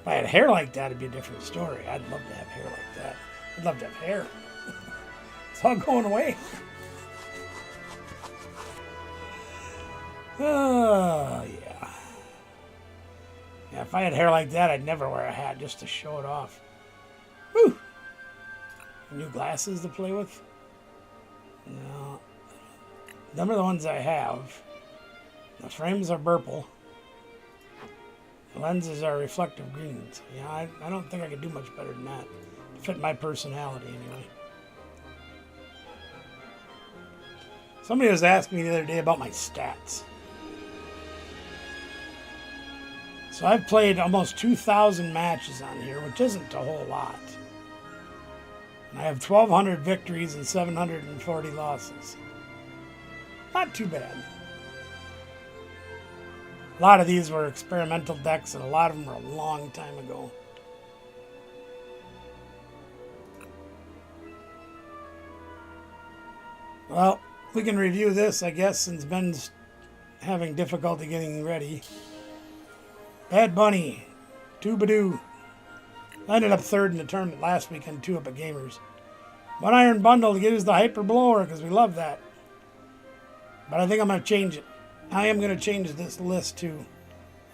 If I had hair like that, it'd be a different story. I'd love to have hair like that. I'd love to have hair. It's all going away. Oh, yeah. Yeah, if I had hair like that, I'd never wear a hat just to show it off. Whew. New glasses to play with? No. Them are the ones I have. The frames are purple. The lenses are reflective green. So yeah, I don't think I could do much better than that. Fit my personality anyway. Somebody was asking me the other day about my stats. So I've played almost 2,000 matches on here, which isn't a whole lot. And I have 1,200 victories and 740 losses. Not too bad. A lot of these were experimental decks, and a lot of them were a long time ago. Well, we can review this, I guess, since Ben's having difficulty getting ready. Bad Bunny, Toobadoo. I ended up third in the tournament last weekend, 2 up at Gamers. One Iron Bundle to give us the Hyper Blower, because we love that. But I think I'm going to change it. I am going to change this list too.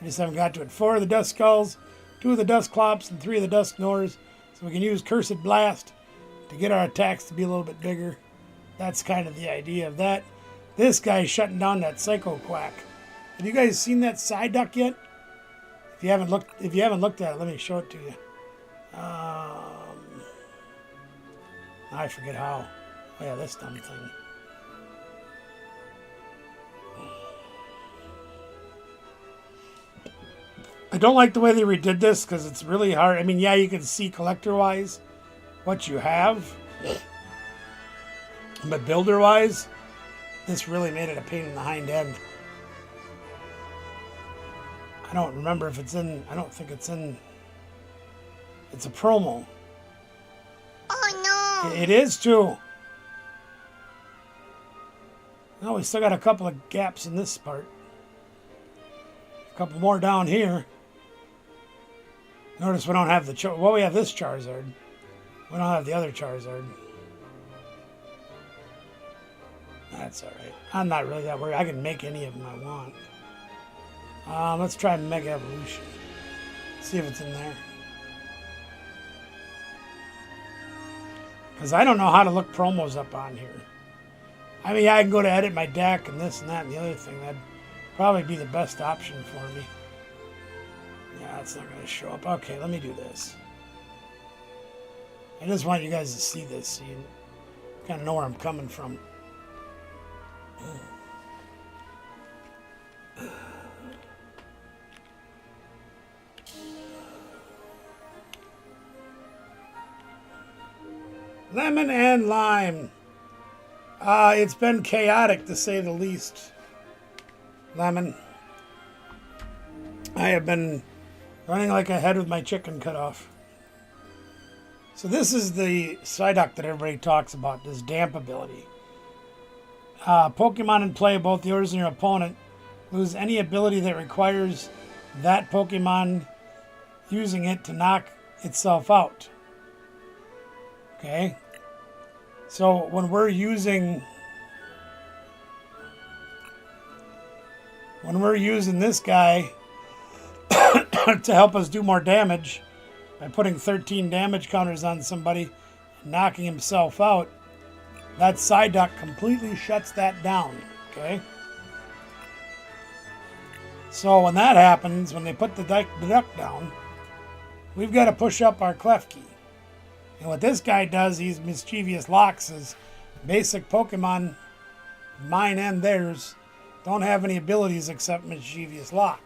I just haven't got to it. 4 of the Dust Skulls, 2 of the Dust Clops, and 3 of the Dust Gnors. So we can use Cursed Blast to get our attacks to be a little bit bigger. That's kind of the idea of that. This guy's shutting down that Psycho Quack. Have you guys seen that Psyduck yet? If you haven't looked at it, let me show it to you. I forget how. Oh yeah, this dumb thing. I don't like the way they redid this because it's really hard. I mean, yeah, you can see collector-wise what you have. But builder-wise, this really made it a pain in the hind end. I don't remember if it's in... I don't think it's in... It's a promo. Oh no! It is too. No, we still got a couple of gaps in this part. A couple more down here. Notice we don't have the... Well, we have this Charizard. We don't have the other Charizard. That's alright. I'm not really that worried. I can make any of them I want. Let's try Mega Evolution. See if it's in there. Because I don't know how to look promos up on here. I mean, I can go to edit my deck and this and that and the other thing. That'd probably be the best option for me. Yeah, it's not going to show up. Okay, let me do this. I just want you guys to see this so you kind of know where I'm coming from. Lemon and lime. It's been chaotic to say the least. Lemon. I have been running like a head with my chicken cut off. So this is the Psyduck that everybody talks about, this damp ability. Pokemon in play, both yours and your opponent, lose any ability that requires that Pokemon using it to knock itself out. Okay? So when we're using this guy to help us do more damage by putting 13 damage counters on somebody and knocking himself out, that Psyduck completely shuts that down, okay? So when that happens, when they put the duck down, we've got to push up our clef key. And what this guy does, he's mischievous locks, is basic Pokemon, mine and theirs, don't have any abilities except mischievous lock.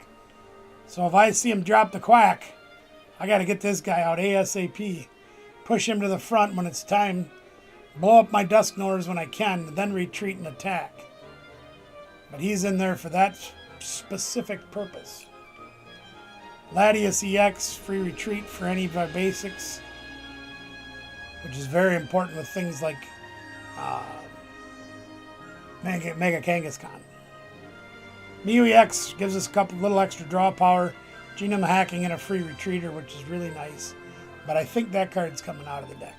So if I see him drop the quack, I got to get this guy out ASAP, push him to the front when it's time, blow up my Dusknors when I can, then retreat and attack. But he's in there for that specific purpose. Latias EX, free retreat for any of our basics, which is very important with things like Mega Kangaskhan. Mew EX gives us a couple little extra draw power, Genome hacking, and a free retreater, which is really nice. But I think that card's coming out of the deck.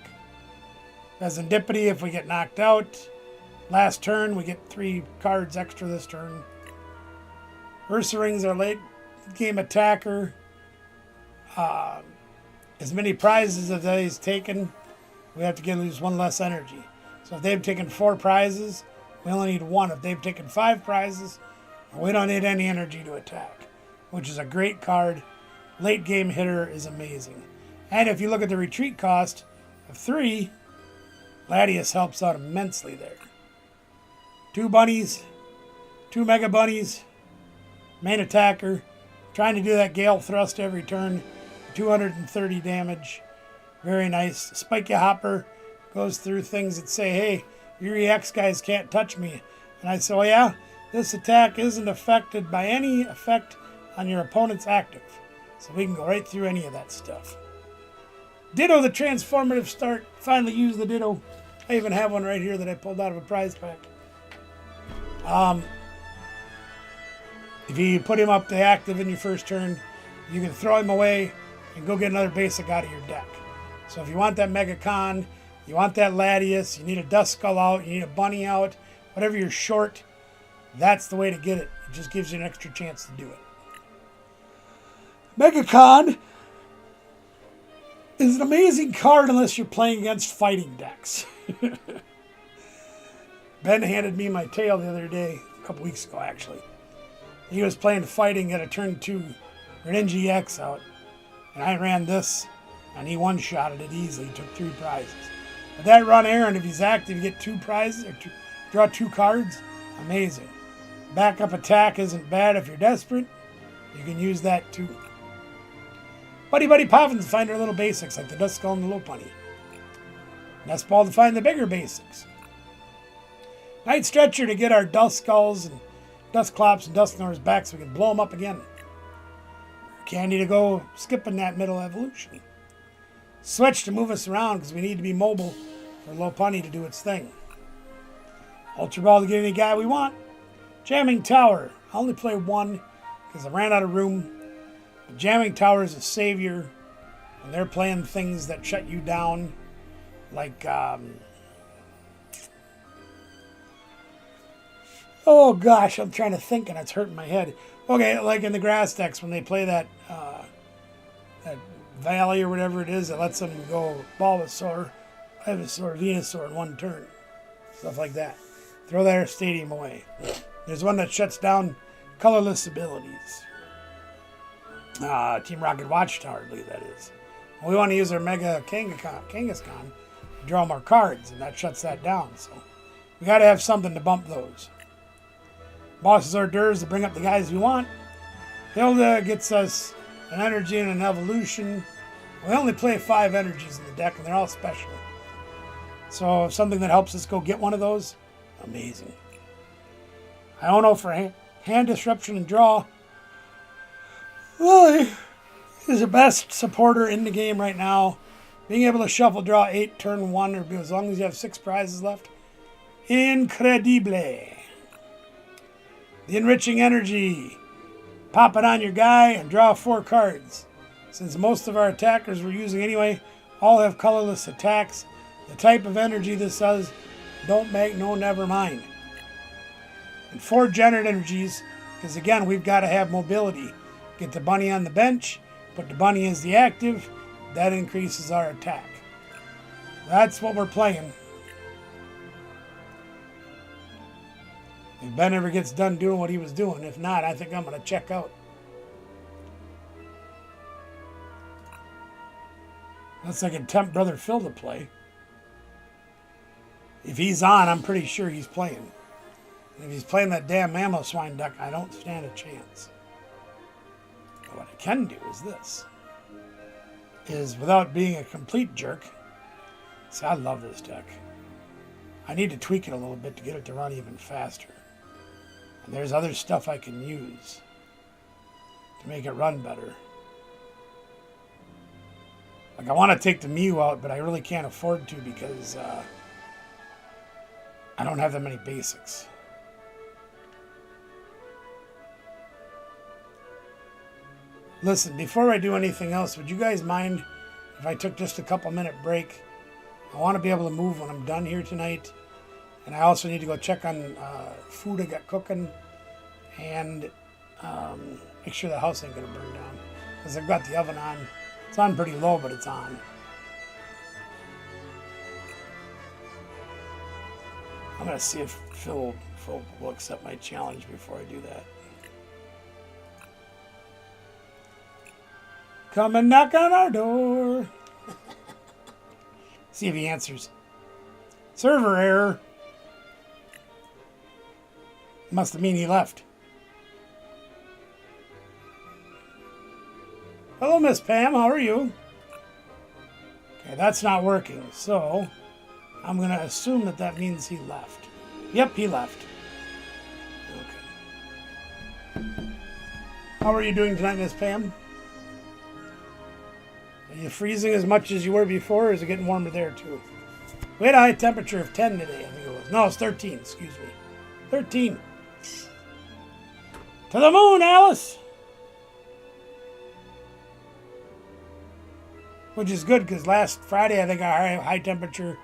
Serendipity, if we get knocked out, last turn we get 3 cards extra this turn. Ursaring's our late game attacker. As many prizes as he's taken, we have to lose 1 less energy. So if they've taken 4 prizes, we only need 1. If they've taken 5 prizes, we don't need any energy to attack, which is a great card. Late game hitter is amazing. And if you look at the retreat cost of 3, Latias helps out immensely there. 2 bunnies, 2 mega bunnies, main attacker, trying to do that Gale Thrust every turn, 230 damage. Very nice. Spiky Hopper goes through things that say, hey, your EX guys can't touch me. And I say, oh yeah, this attack isn't affected by any effect on your opponent's active. So we can go right through any of that stuff. Ditto the transformative start. Finally use the Ditto. I even have one right here that I pulled out of a prize pack. If you put him up to active in your first turn, you can throw him away and go get another basic out of your deck. So if you want that Mega Con, you want that Latias, you need a Duskull out, you need a Bunny out, whatever you're short, that's the way to get it. It just gives you an extra chance to do it. Mega Con is an amazing card unless you're playing against fighting decks. Ben handed me my tail the other day, a couple weeks ago actually. He was playing fighting at a turn 2 Greninja EX out, and I ran this, and he one-shotted it easily, took 3 prizes. But that run Aaron, if he's active, you get 2 prizes, or draw 2 cards, amazing. Backup attack isn't bad if you're desperate, you can use that too. Buddy Poffins find our little basics, like the Duskull and the Lopunny. Nest Ball to find the bigger basics. Night Stretcher to get our Duskulls and Dusclops and Dusknors back so we can blow them up again. Candy to go skipping that middle evolution. Switch to move us around because we need to be mobile for Lopunny to do its thing. Ultra Ball to get any guy we want. Jamming Tower. I only play 1 because I ran out of room. But Jamming Tower is a savior, and they're playing things that shut you down, like oh gosh, I'm trying to think and it's hurting my head. Okay, like in the grass decks when they play that that Valley or whatever it is that lets them go Bulbasaur, Ivysaur, Venusaur in 1 turn. Stuff like that. Throw their stadium away. There's one that shuts down colorless abilities. Team Rocket Watchtower, I believe that is. We want to use our Mega Kangaskhan to draw more cards, and that shuts that down. So we got to have something to bump those. Boss's hors d'oeuvres to bring up the guys we want. Hilda gets us an energy and an evolution. We only play 5 energies in the deck, and they're all special. So something that helps us go get one of those, amazing. Iono for hand disruption and draw. Really is the best supporter in the game right now. Being able to shuffle draw 8 turn 1 or as long as you have 6 prizes left. Incredible. The enriching energy. Pop it on your guy and draw 4 cards. Since most of our attackers we're using anyway all have colorless attacks, the type of energy this does, don't make no never mind. And 4 generate energies, because again we've got to have mobility. Get the bunny on the bench, put the bunny as the active, that increases our attack. That's what we're playing. If Ben ever gets done doing what he was doing. If not, I think I'm going to check out. Unless I can tempt Brother Phil to play. If he's on, I'm pretty sure he's playing. And if he's playing that damn mammo swine deck, I don't stand a chance. But what I can do is this. Is without being a complete jerk. See, I love this deck. I need to tweak it a little bit to get it to run even faster. And there's other stuff I can use to make it run better. Like, I want to take the Mew out, but I really can't afford to because I don't have that many basics. Listen, before I do anything else, would you guys mind if I took just a couple-minute break? I want to be able to move when I'm done here tonight. And I also need to go check on food I got cooking and make sure the house ain't going to burn down. Because I've got the oven on. It's on pretty low, but it's on. I'm going to see if Phil will accept my challenge before I do that. Come and knock on our door. See if he answers. Server error. Must mean he left. Hello, Miss Pam. How are you? Okay, that's not working. So, I'm going to assume that means he left. Yep, he left. Okay. How are you doing tonight, Miss Pam? Are you freezing as much as you were before, or is it getting warmer there, too? We had a high temperature of 10 today, I think it was. No, it's 13, excuse me. 13. To the moon, Alice! Which is good, because last Friday, I think our high temperature,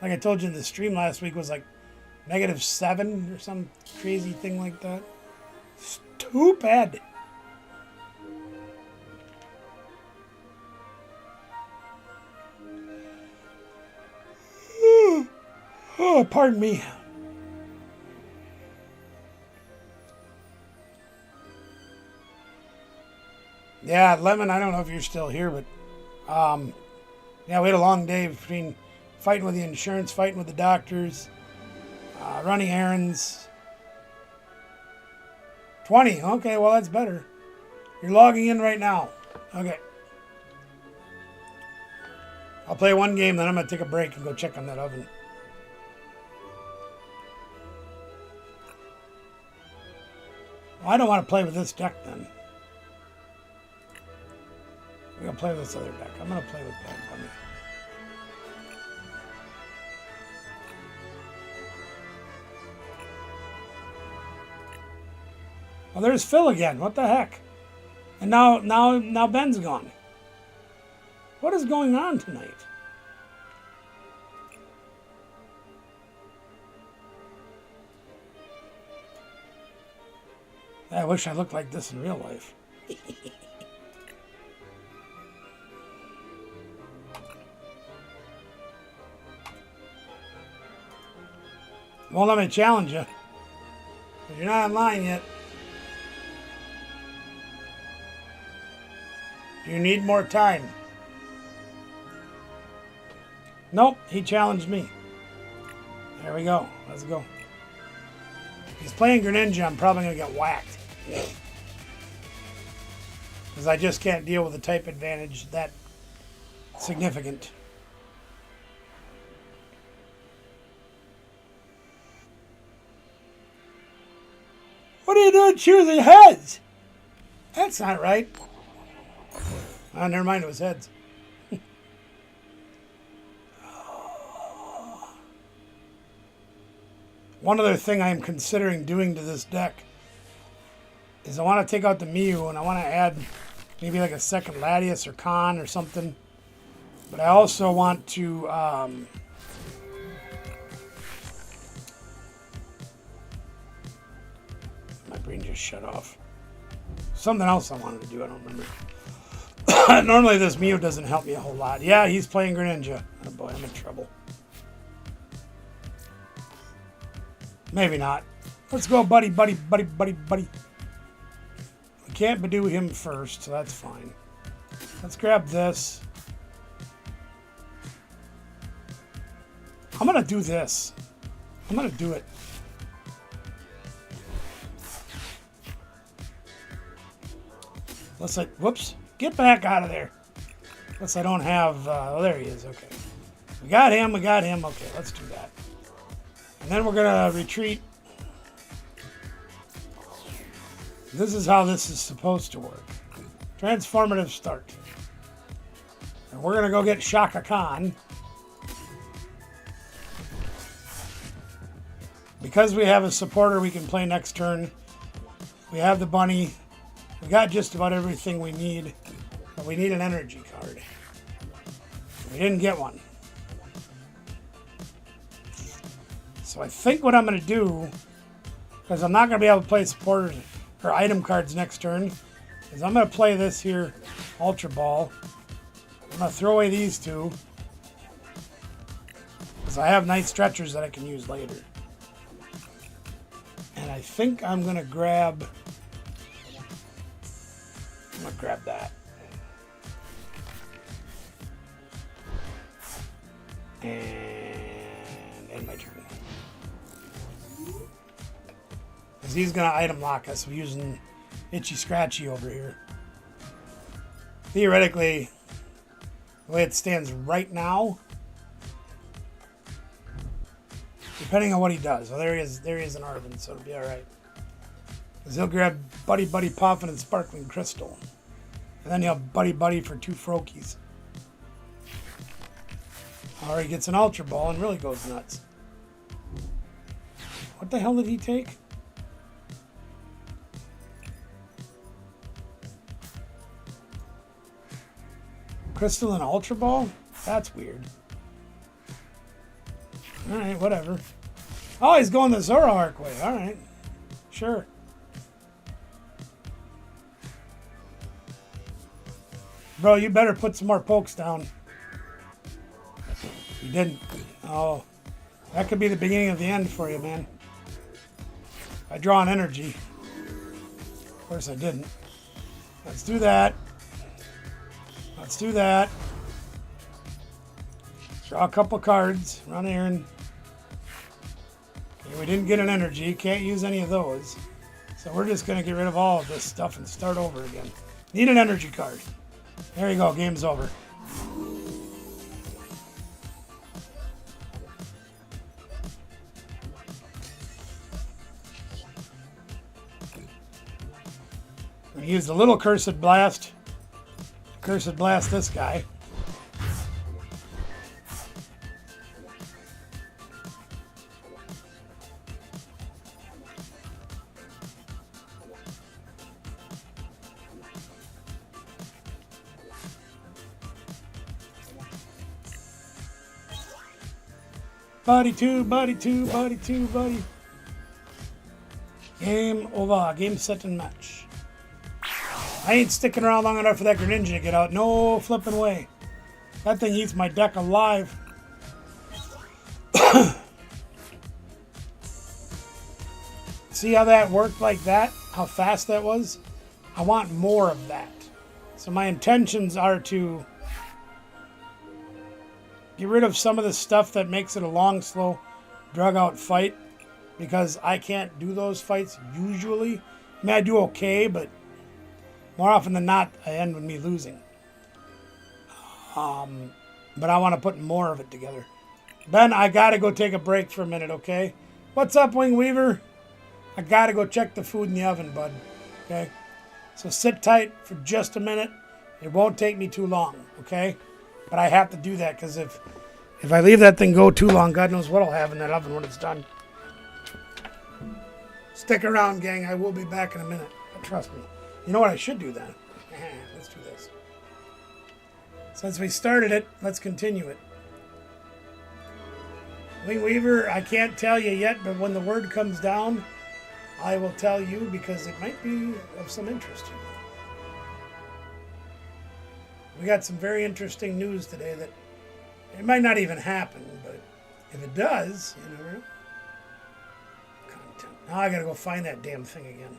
like I told you in the stream last week, was like -7 or some crazy thing like that. Stupid! Oh, pardon me. Yeah, Lemon, I don't know if you're still here, but yeah, we had a long day between fighting with the insurance, fighting with the doctors, running errands. 20, okay, well, that's better. You're logging in right now. Okay. I'll play one game, then I'm going to take a break and go check on that oven. Well, I don't want to play with this deck, then. We're going to play with this other deck. I'm going to play with Bad Bunny. Well, there's Phil again. What the heck? And now Ben's gone. What is going on tonight? I wish I looked like this in real life. Won't let me challenge you. But you're not online yet. You need more time. Nope, he challenged me. There we go. Let's go. He's playing Greninja. I'm probably going to get whacked. Because I just can't deal with the type advantage that significant. What are you doing choosing heads? That's not right. Oh, never mind, it was heads. One other thing I am considering doing to this deck is I want to take out the Mew and I want to add maybe like a second Latias or Khan or something. But I also want to my brain just shut off. Something else I wanted to do, I don't remember. Normally this Mew doesn't help me a whole lot. Yeah, he's playing Greninja. Oh boy, I'm in trouble. Maybe not. Let's go, buddy, buddy, buddy, buddy, buddy. We can't do him first, so that's fine. Let's grab this. I'm going to do this. I'm going to do it. Unless I... Whoops. Get back out of there. Unless I don't have... oh, there he is. Okay. We got him. We got him. Okay, let's do that. And then we're going to retreat. This is how this is supposed to work. Transformative start. And we're going to go get Shaka Khan. Because we have a supporter we can play next turn. We have the bunny. We got just about everything we need. But we need an energy card. We didn't get one. So I think what I'm going to do, because I'm not going to be able to play supporters or item cards next turn, is I'm going to play this here Ultra Ball. I'm going to throw away these two, because I have nice stretchers that I can use later. And I think I'm going to grab that. And end my turn. Because he's going to item lock us. We're using Itchy Scratchy over here. Theoretically, the way it stands right now, depending on what he does. Well, there he is an Arvin, so it'll be alright. Because he'll grab Buddy Buddy Puffin and Sparkling Crystal. And then he'll Buddy Buddy for 2 Froakies. Or he gets an Ultra Ball and really goes nuts. What the hell did he take? Crystal and Ultra Ball? That's weird. Alright, whatever. Oh, he's going the Zoroark way. Alright. Sure. Bro, you better put some more pokes down. You didn't. Oh. That could be the beginning of the end for you, man. I draw an energy. Of course I didn't. Let's do that. Let's do that. Draw a couple cards. Run Aaron. Okay, we didn't get an energy. Can't use any of those. So we're just going to get rid of all of this stuff and start over again. Need an energy card. There you go. Game's over. I'm going to use the little Cursed Blast. Cursed Blast this guy. Buddy two, buddy two, buddy two, buddy. Game over. Game set and match. I ain't sticking around long enough for that Greninja to get out. No flipping way. That thing eats my deck alive. See how that worked like that? How fast that was? I want more of that. So my intentions are to get rid of some of the stuff that makes it a long, slow, drug-out fight. Because I can't do those fights usually. I mean, I do okay, but more often than not, I end with me losing. But I want to put more of it together. Ben, I got to go take a break for a minute, okay? What's up, Wing Weaver? I got to go check the food in the oven, bud. Okay? So sit tight for just a minute. It won't take me too long, okay? But I have to do that because if I leave that thing go too long, God knows what I'll have in that oven when it's done. Stick around, gang. I will be back in a minute. Trust me. You know what I should do then? Let's do this. Since we started it, let's continue it. Wing Weaver, I can't tell you yet, but when the word comes down, I will tell you because it might be of some interest to you. We got some very interesting news today that it might not even happen, but if it does, you know, content. Now I gotta go find that damn thing again.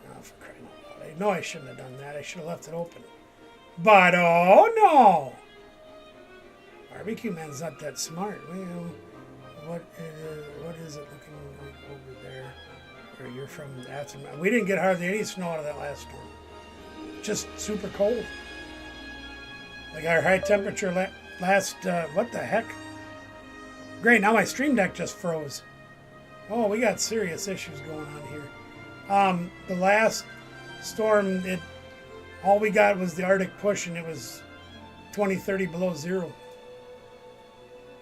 Oh, for crying out loud. I know I shouldn't have done that. I should have left it open. But oh no! Barbecue Man's not that smart. Well, what is it looking like over there? Where you're from? We didn't get hardly any snow out of that last storm. Just super cold. Like our high temperature last, what the heck? Great, now my stream deck just froze. Oh, we got serious issues going on here. The last storm, all we got was the Arctic push, and it was 20, 30 below zero.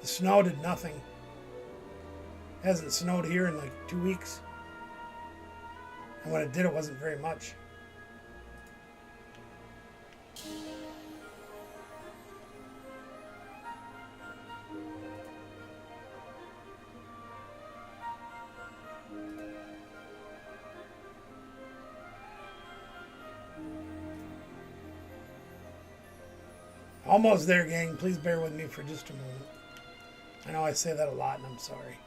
The snow did nothing. Hasn't snowed here in like 2 weeks. And when it did, it wasn't very much. Almost there, gang. Please bear with me for just a moment. I know I say that a lot, and I'm sorry.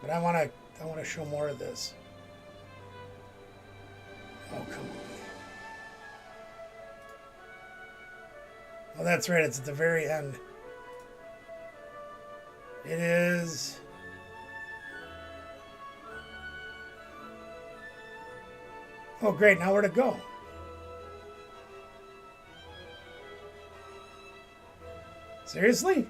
But I want to show more of this. Oh, come on. Oh, that's right. It's at the very end. It is... Oh, great. Now where to go? Seriously?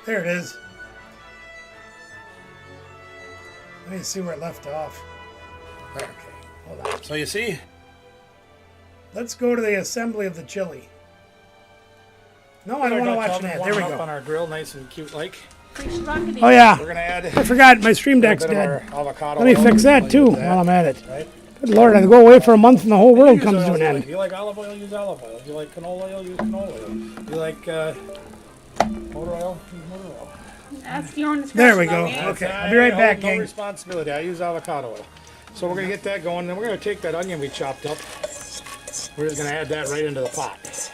There it is. Let me see where it left off. Okay, hold on. So you see? Let's go to the assembly of the chili. No, I don't want to watch that. There we Up on go. our grill, nice and cute like. Oh yeah, We're gonna add I forgot my stream a deck's bit of our dead. avocado Let me oil. fix that I'll too use that, while I'm at it. right? Good Lord, I go away for a month and the whole world Use comes to oils an you like. end. If you like olive oil, use olive oil. If you like canola oil, use canola oil. If you like motor oil, use motor oil. That's your own discretion. There we go. though, man. Okay, I'll be right back, No gang. responsibility. I use avocado oil. So we're gonna get that going, then we're gonna take that onion we chopped up. We're just gonna add that right into the pot.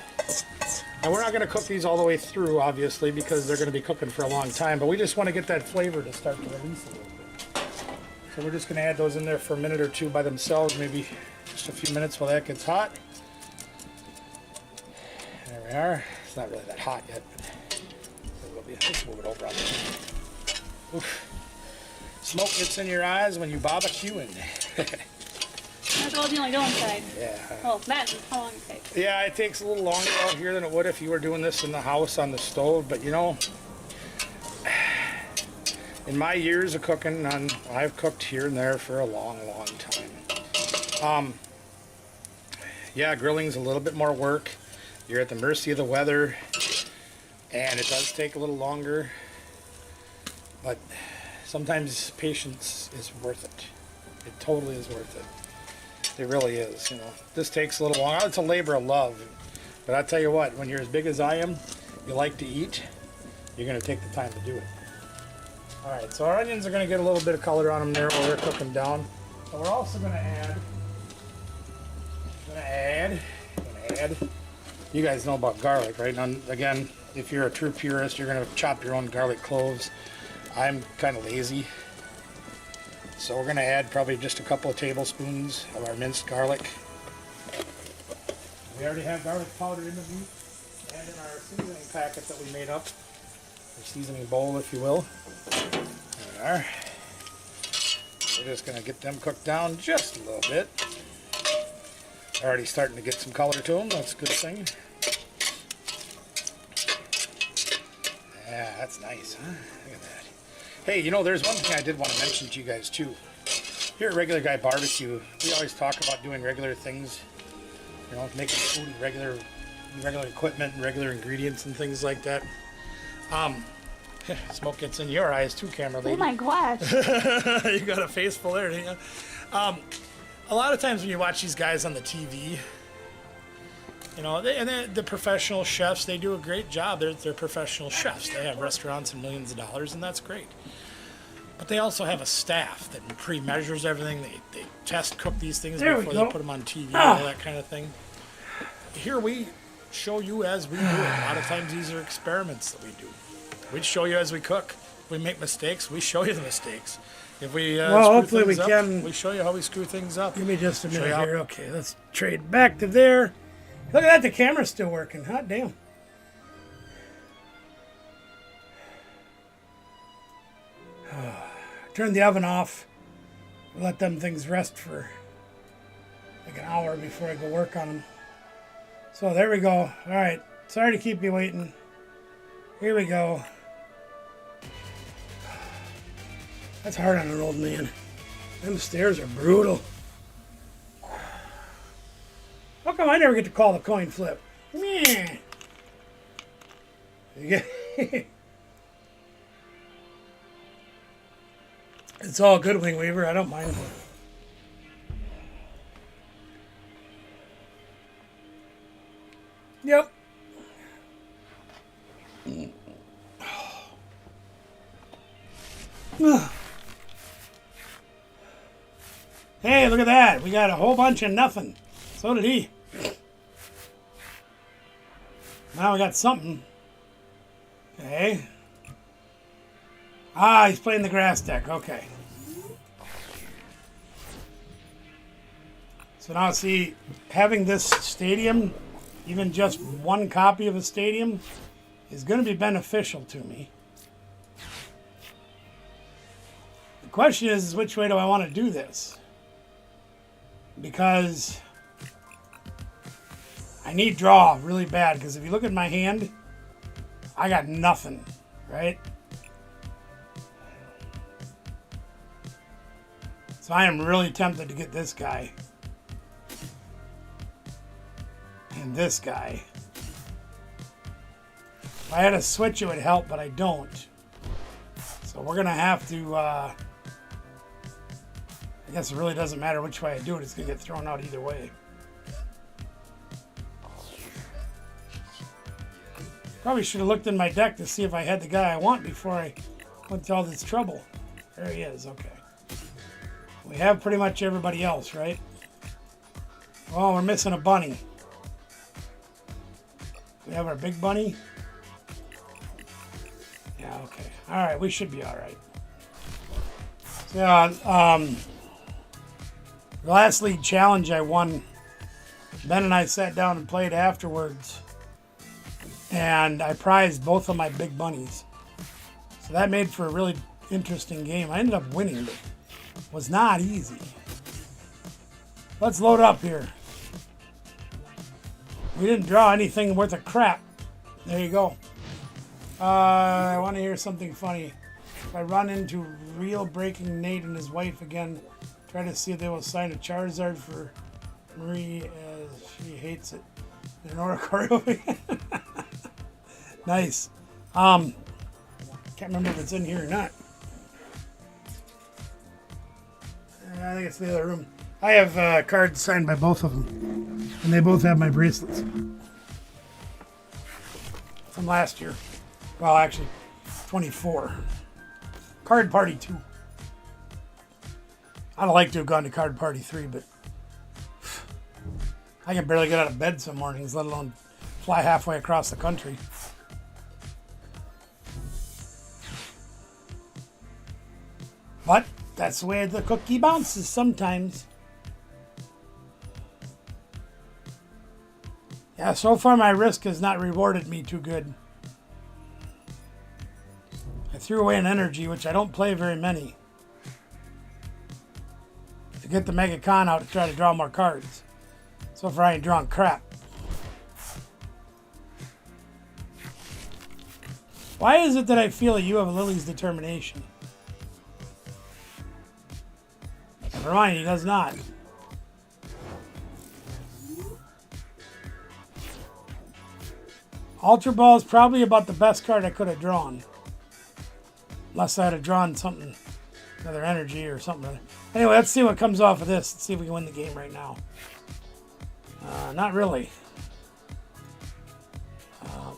And we're not gonna cook these all the way through, obviously, because they're gonna be cooking for a long time. But we just want to get that flavor to start to release a little bit. So we're just gonna add those in there for a minute or two by themselves, maybe just a few minutes while that gets hot. There we are. It's not really that hot yet, but it will be. Let's move it over on there. Oof. Smoke gets in your eyes when you barbecuing. That's all the only go inside. Yeah. Oh, that is how long it takes. Yeah, it takes a little longer out here than it would if you were doing this in the house on the stove. But you know, in my years of cooking, I've cooked here and there for a long, long time. Yeah, grilling's a little bit more work. You're at the mercy of the weather, and it does take a little longer. But sometimes patience is worth it. It totally is worth it. It really is, you know. This takes a little longer. It's a labor of love. But I tell you what, when you're as big as I am, you like to eat, you're going to take the time to do it. All right, so our onions are going to get a little bit of color on them there while they're cooking down. But we're also going to add, you guys know about garlic, right? Now, again, if you're a true purist, you're going to chop your own garlic cloves. I'm kind of lazy. So we're going to add probably just a couple of tablespoons of our minced garlic. We already have garlic powder in the meat and in our seasoning packet that we made up. Our seasoning bowl, if you will. There we are. We're just going to get them cooked down just a little bit. Already starting to get some color to them. That's a good thing. Yeah, that's nice, huh? Look at that. Hey, you know, there's one thing I did want to mention to you guys, too. Here at Regular Guy Barbecue, we always talk about doing regular things, you know, making food with regular equipment and regular ingredients and things like that. Smoke gets in your eyes, too, camera lady. Oh my gosh. You got a face full there, didn't you? A lot of times when you watch these guys on the TV, you know, the professional chefs, they do a great job. They're professional chefs. They have restaurants and millions of dollars, and that's great. But they also have a staff that pre-measures everything. They test cook these things There we before go. they put them on TV and all that kind of thing. Here we show you as we do it. A lot of times these are experiments that we do. We'd show you as we cook. If we make mistakes, we show you the mistakes. If we Well, screw hopefully we things up, can- we show you how we screw things up. Give me just a Show minute you how- here. Okay, let's trade back to there. Look at that, the camera's still working. Hot damn. Turn the oven off. Let them things rest for like an hour before I go work on them. So there we go. All right. Sorry to keep you waiting. Here we go. That's hard on an old man. Them stairs are brutal. How come I never get to call the coin flip? Meh. You get- It's all good, Wing Weaver. I don't mind. Yep. Hey, look at that. We got a whole bunch of nothing. So did he. Now we got something. Okay. Ah, he's playing the grass deck. Okay. So now see, having this stadium, even just one copy of a stadium, is going to be beneficial to me. The question is which way do I want to do this? Because I need draw really bad, because if you look at my hand, I got nothing, right? So I am really tempted to get this guy. And this guy. If I had a switch, it would help, but I don't. So we're going to have to... I guess it really doesn't matter which way I do it. It's going to get thrown out either way. Probably should have looked in my deck to see if I had the guy I want before I went to all this trouble. There he is. Okay. We have pretty much everybody else, right? Oh, we're missing a bunny. We have our big bunny. Yeah, okay. All right, we should be all right. So, the last league challenge I won, Ben and I sat down and played afterwards, and I prized both of my big bunnies. So that made for a really interesting game. I ended up winning, but it was not easy. Let's load up here. We didn't draw anything worth a crap. There you go. I want to hear something funny. If I run into Real Breaking Nate and his wife again, try to see if they will sign a Charizard for Marie as she hates it. In an Oricorio again. Nice. Can't remember if it's in here or not. I think it's the other room. I have cards signed by both of them. And they both have my bracelets. From last year. Well, actually, 24. Card Party 2. I'd like to have gone to Card Party 3, but I can barely get out of bed some mornings, let alone fly halfway across the country. But that's the way the cookie bounces sometimes. Yeah, so far my risk has not rewarded me too good. I threw away an energy, which I don't play very many, to get the Mega Con out to try to draw more cards. So far I ain't drawn crap. Why is it that I feel that you have Lily's determination? Never mind, he does not. Ultra Ball is probably about the best card I could have drawn. Unless I had drawn something, another energy or something. Anyway, let's see what comes off of this. Let's see if we can win the game right now. Not really.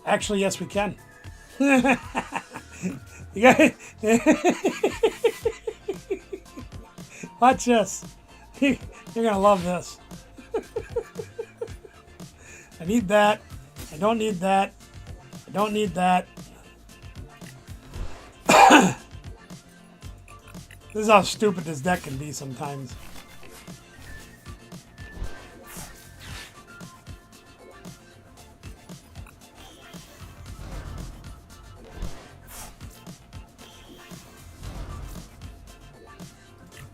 Actually, yes, we can. You guys, watch this. You're going to love this. I need that. I don't need that. I don't need that. This is how stupid this deck can be sometimes.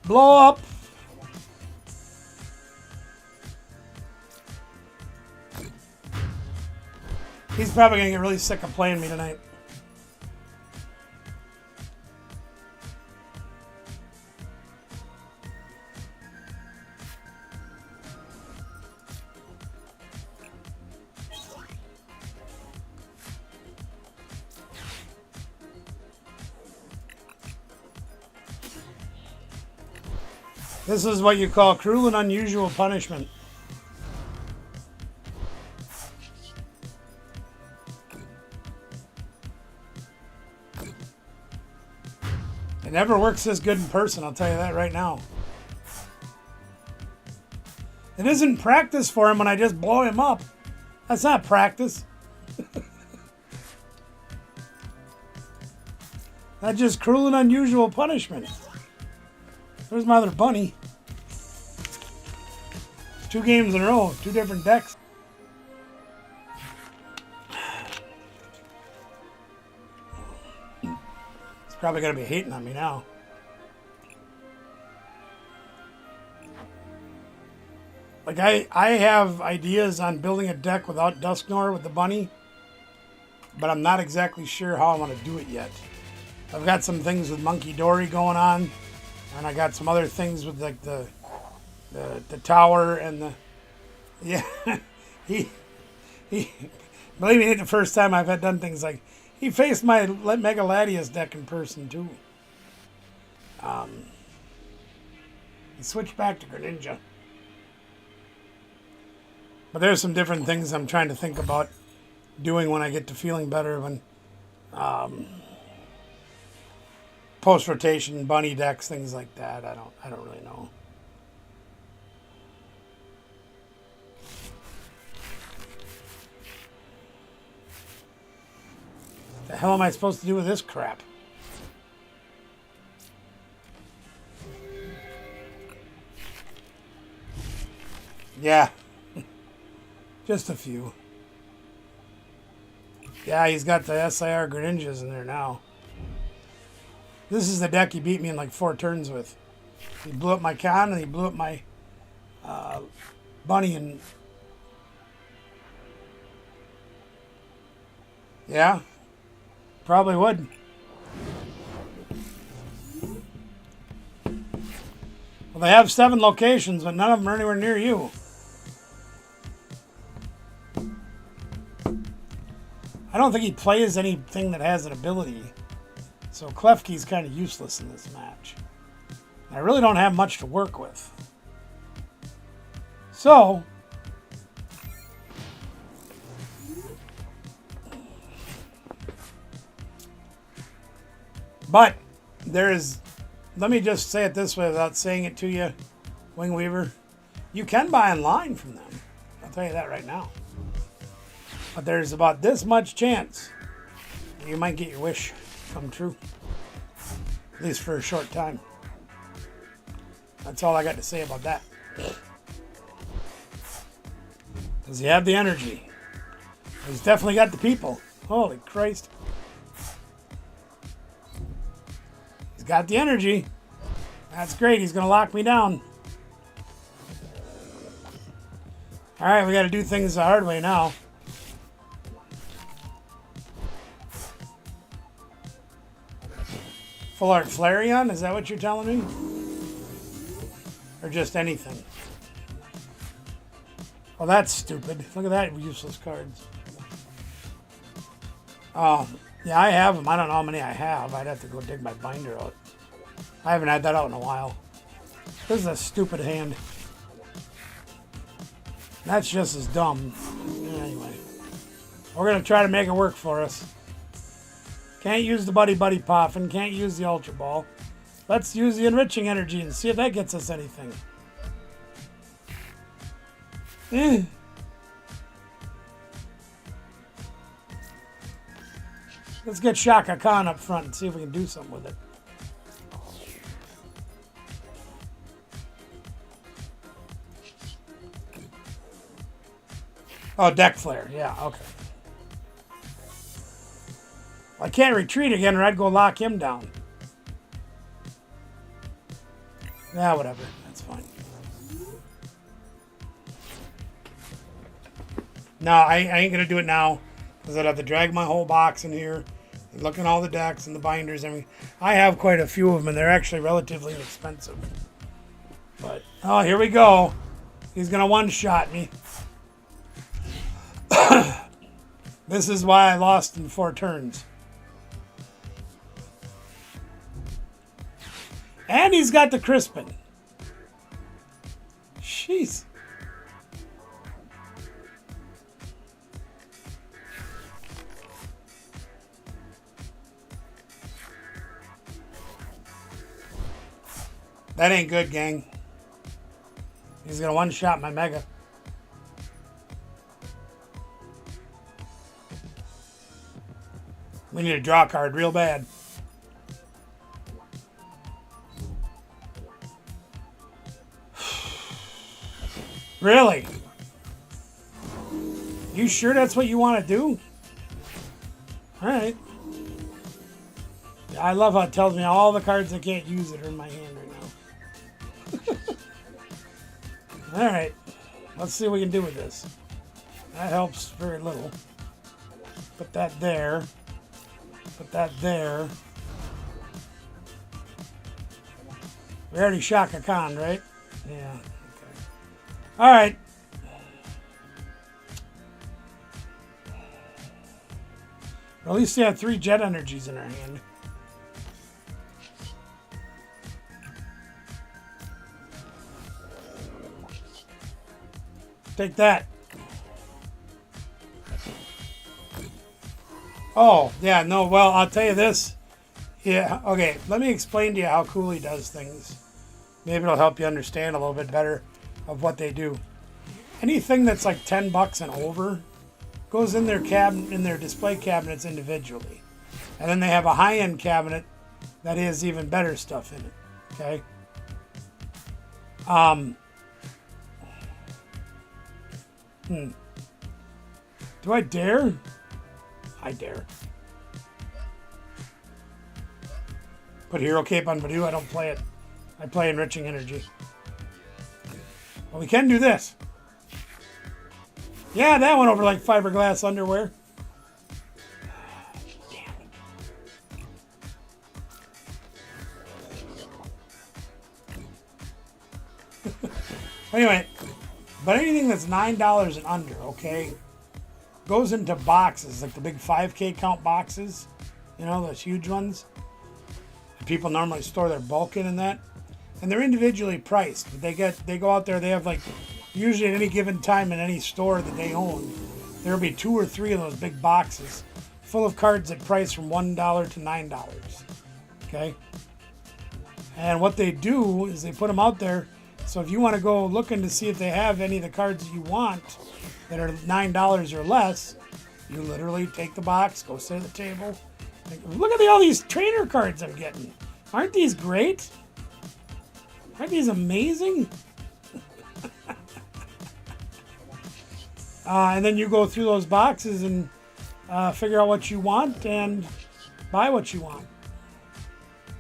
Blow up. He's probably going to get really sick of playing me tonight. This is what you call cruel and unusual punishment. It never works this good in person, I'll tell you that right now. It isn't practice for him when I just blow him up. That's not practice. That's just cruel and unusual punishment. There's my other bunny. 2 games in a row, 2 different decks. He's probably going to be hating on me now. Like, I have ideas on building a deck without Dusknoir with the bunny, but I'm not exactly sure how I want to do it yet. I've got some things with Monkey Dory going on, and I got some other things with like the tower and the yeah. he believe me, the first time I've had done things like he faced my Mega Latias deck in person too. He switched back to Greninja. But there's some different things I'm trying to think about doing when I get to feeling better when post rotation, bunny decks, things like that. I don't really know. The hell am I supposed to do with this crap? Yeah. Just a few. Yeah, he's got the SIR Greninjas in there now. This is the deck he beat me in like 4 turns with. He blew up my con and he blew up my bunny and... Yeah. Probably would. Well, they have 7 locations, but none of them are anywhere near you. I don't think he plays anything that has an ability. So Klefki's kind of useless in this match. I really don't have much to work with. So... But there is, let me just say it this way without saying it to you, Wingweaver. You can buy online from them. I'll tell you that right now. But there's about this much chance that you might get your wish come true. At least for a short time. That's all I got to say about that. Does he have the energy? He's definitely got the people. Holy Christ. He's got the energy. That's great. He's going to lock me down. All right, we got to do things the hard way now. Full Art Flareon? Is that what you're telling me? Or just anything? Well, that's stupid. Look at that useless cards. Oh, yeah, I have them. I don't know how many I have. I'd have to go dig my binder out. I haven't had that out in a while. This is a stupid hand. That's just as dumb. Anyway, we're going to try to make it work for us. Can't use the Buddy Poffin. Can't use the Ultra Ball. Let's use the Enriching Energy and see if that gets us anything. Let's get Shaka Khan up front and see if we can do something with it. Oh, deck flare. Yeah, okay. I can't retreat again or I'd go lock him down. Yeah, whatever. That's fine. No, I ain't going to do it now because I'd have to drag my whole box in here and look at all the decks and the binders. I mean, I have quite a few of them and they're actually relatively inexpensive. But, oh, here we go. He's going to one-shot me. This is why I lost in 4 turns. And he's got the Crispin. Jeez. That ain't good, gang. He's going to one-shot my Mega. We need a draw card real bad. Really? You sure that's what you want to do? Alright. I love how it tells me all the cards I can't use that are in my hand right now. Alright. Let's see what we can do with this. That helps very little. Put that there. Put that there. We already Shaka Khan, right? Yeah. Okay. All right. At least we have 3 jet energies in our hand. Take that. Oh, yeah, no, well, I'll tell you this. Yeah, okay, let me explain to you how Cooley does things. Maybe it'll help you understand a little bit better of what they do. Anything that's like $10 and over goes in their cabinet, in their display cabinets individually. And then they have a high-end cabinet that has even better stuff in it, okay? Do I dare? I dare. Put Hero Cape on Badu. I don't play it. I play Enriching Energy. Well, we can do this. Yeah, that went over like fiberglass underwear. Damn it. Anyway, but anything that's $9 and under, okay, goes into boxes, like the big 5K count boxes, you know, those huge ones. People normally store their bulk in that, and they're individually priced. But they go out there. They have like usually at any given time in any store that they own, there'll be 2 or 3 of those big boxes full of cards that price from $1 to $9. Okay, and what they do is they put them out there. So if you want to go looking to see if they have any of the cards that you want that are $9 or less, you literally take the box, go sit at the table. Look at all these trainer cards I'm getting. Aren't these great? Aren't these amazing? And then you go through those boxes and figure out what you want and buy what you want.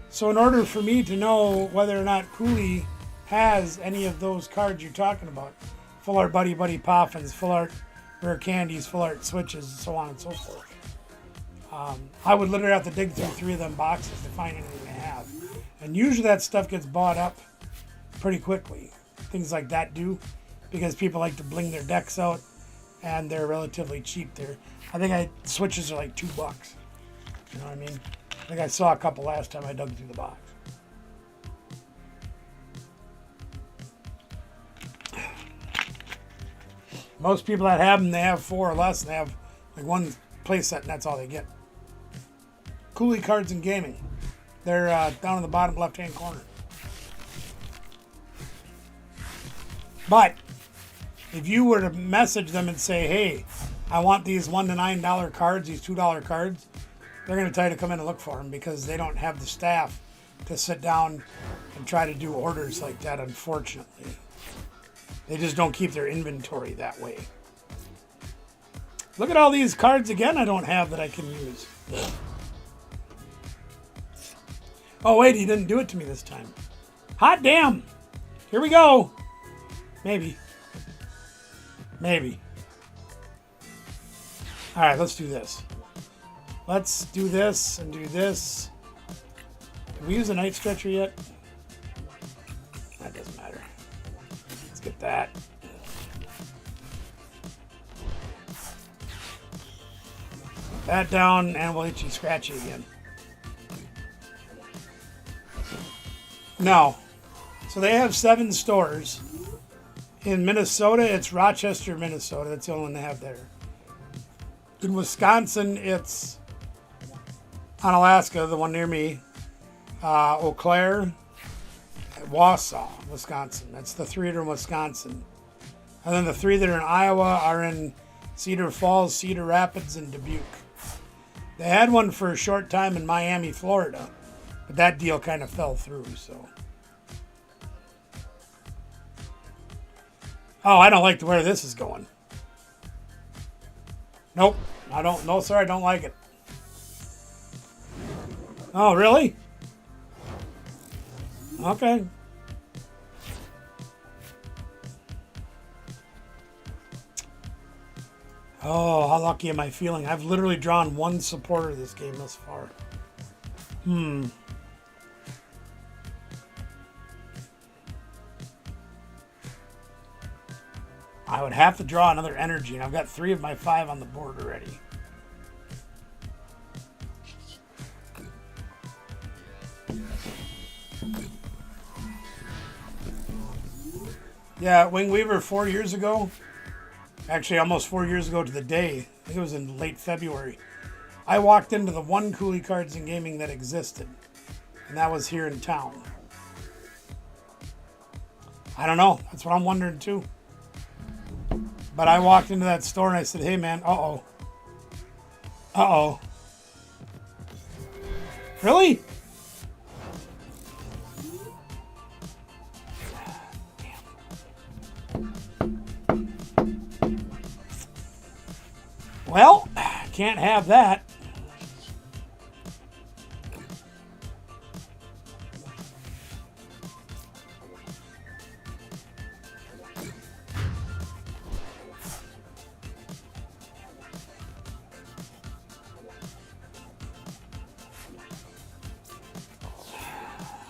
So in order for me to know whether or not Cooley has any of those cards you're talking about, Full Art Buddy Buddy Poffins, Full Art Rare Candies, Full Art Switches, and so on and so forth, I would literally have to dig through 3 of them boxes to find anything they have. And usually that stuff gets bought up pretty quickly. Things like that do, because people like to bling their decks out, and they're relatively cheap. I think switches are like $2. You know what I mean? I think I saw a couple last time I dug through the box. Most people that have them, they have 4 or less, and they have like 1 play set, and that's all they get. Cooley Cards and Gaming. They're down in the bottom left-hand corner. But if you were to message them and say, hey, I want these $1 to $9 cards, these $2 cards, they're going to try to come in and look for them because they don't have the staff to sit down and try to do orders like that, unfortunately. They just don't keep their inventory that way. Look at all these cards again I don't have that I can use. Oh, wait, he didn't do it to me this time. Hot damn! Here we go. Maybe. Maybe. All right, let's do this. Let's do this and do this. Did we use a night stretcher yet? That doesn't matter. Let's get that. Put that down, and we'll itchy scratchy again. No. So they have 7 stores. In Minnesota, it's Rochester, Minnesota. That's the only one they have there. In Wisconsin, it's on Alaska, the one near me. Eau Claire, Wausau, Wisconsin. That's the 3 that are in Wisconsin. And then the 3 that are in Iowa are in Cedar Falls, Cedar Rapids, and Dubuque. They had one for a short time in Miami, Florida, but that deal kind of fell through, so. Oh, I don't like the way this is going. Nope, I don't. No, sir, I don't like it. Oh, really? Okay. Oh, how lucky am I feeling? I've literally drawn 1 supporter this game thus far. I would have to draw another energy, and I've got 3 of my 5 on the board already. Yeah, Wing Weaver 4 years ago, actually almost 4 years ago to the day, I think it was in late February, I walked into the one Cooley Cards and Gaming that existed, and that was here in town. I don't know, that's what I'm wondering too. But I walked into that store and I said, hey man, uh-oh. Uh-oh. Really? Well, can't have that.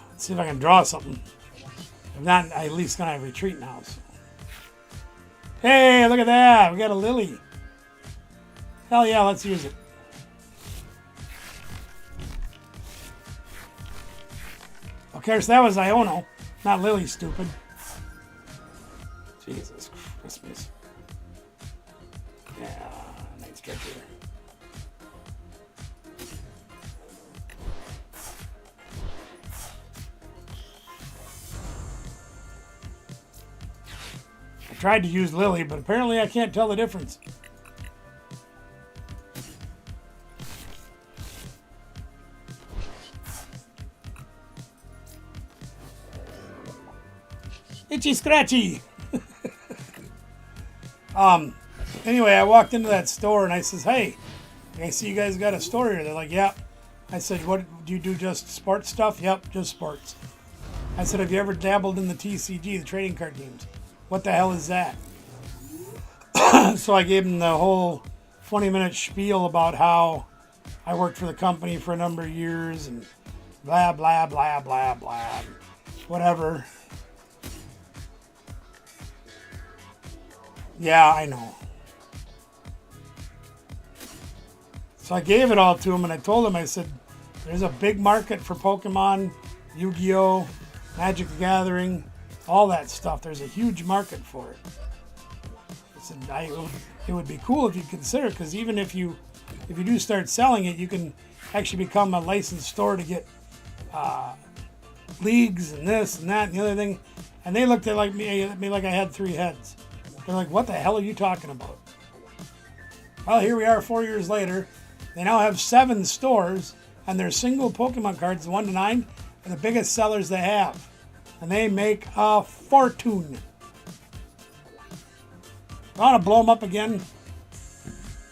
Let's see if I can draw something. If not, I at least gonna retreat now. So. Hey, look at that. We got a lily. Hell yeah, let's use it. Of course, that was Iono, not Lily, stupid. Jesus Christmas. Yeah, nice stretcher. I tried to use Lily, but apparently I can't tell the difference. Itchy scratchy. Anyway, I walked into that store and I says, hey, I see you guys got a store here. They're like, yep. I said, what, do you do just sports stuff? Yep, just sports. I said, have you ever dabbled in the TCG, the trading card games? What the hell is that? So I gave him the whole 20-minute spiel about how I worked for the company for a number of years and blah, blah, blah, blah, blah, whatever. Yeah, I know. So I gave it all to him and I told him, I said, there's a big market for Pokemon, Yu-Gi-Oh, Magic the Gathering, all that stuff. There's a huge market for it. I said, it would be cool if you consider it, because even if you do start selling it, you can actually become a licensed store to get leagues and this and that and the other thing. And they looked at me like I had 3 heads. They're like, what the hell are you talking about? Well, here we are 4 years later. They now have 7 stores, and their single Pokemon cards, 1 to 9, are the biggest sellers they have. And they make a fortune. I want to blow them up again?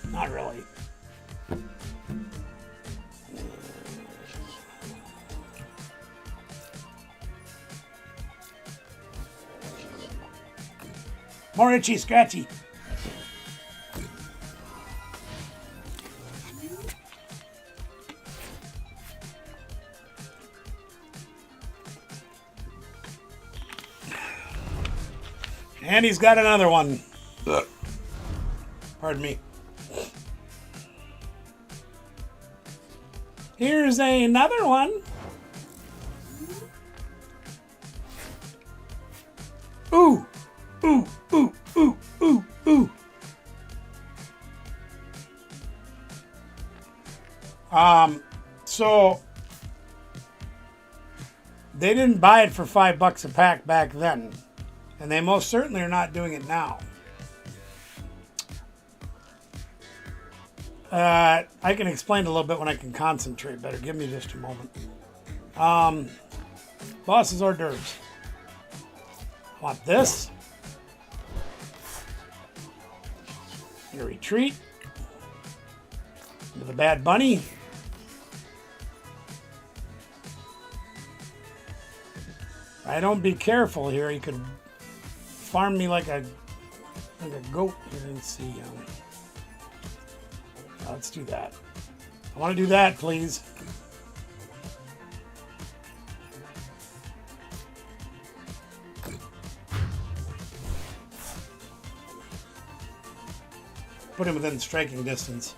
Not really. More itchy scratchy. And he's got another one. Pardon me. Here's another one. Ooh, ooh, ooh, ooh, ooh, ooh. So they didn't buy it for $5 a pack back then, and they most certainly are not doing it now. I can explain a little bit when I can concentrate better. Give me just a moment. Boss's hors d'oeuvres. I want this. Your retreat. Into the Bad Bunny. If I don't be careful here, he could farm me like a goat. Here, let's see. Let's do that. I want to do that, please. Put him within striking distance.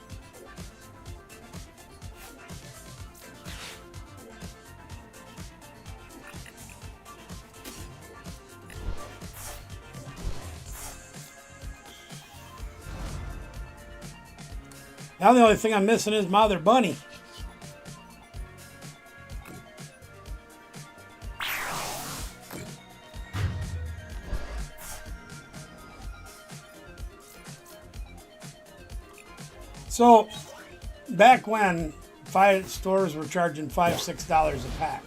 Now the only thing I'm missing is Mother Bunny. So, back when 5 stores were charging $5-6 a pack.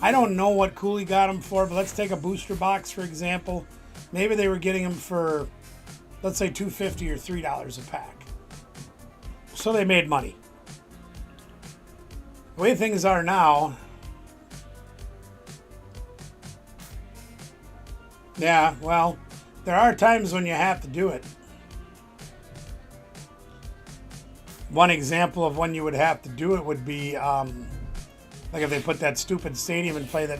I don't know what Cooley got them for, but let's take a booster box for example. Maybe they were getting them for, let's say, $2.50 or $3 a pack. So they made money. The way things are now, yeah, well, there are times when you have to do it. One example of when you would have to do it would be like if they put that stupid stadium in play that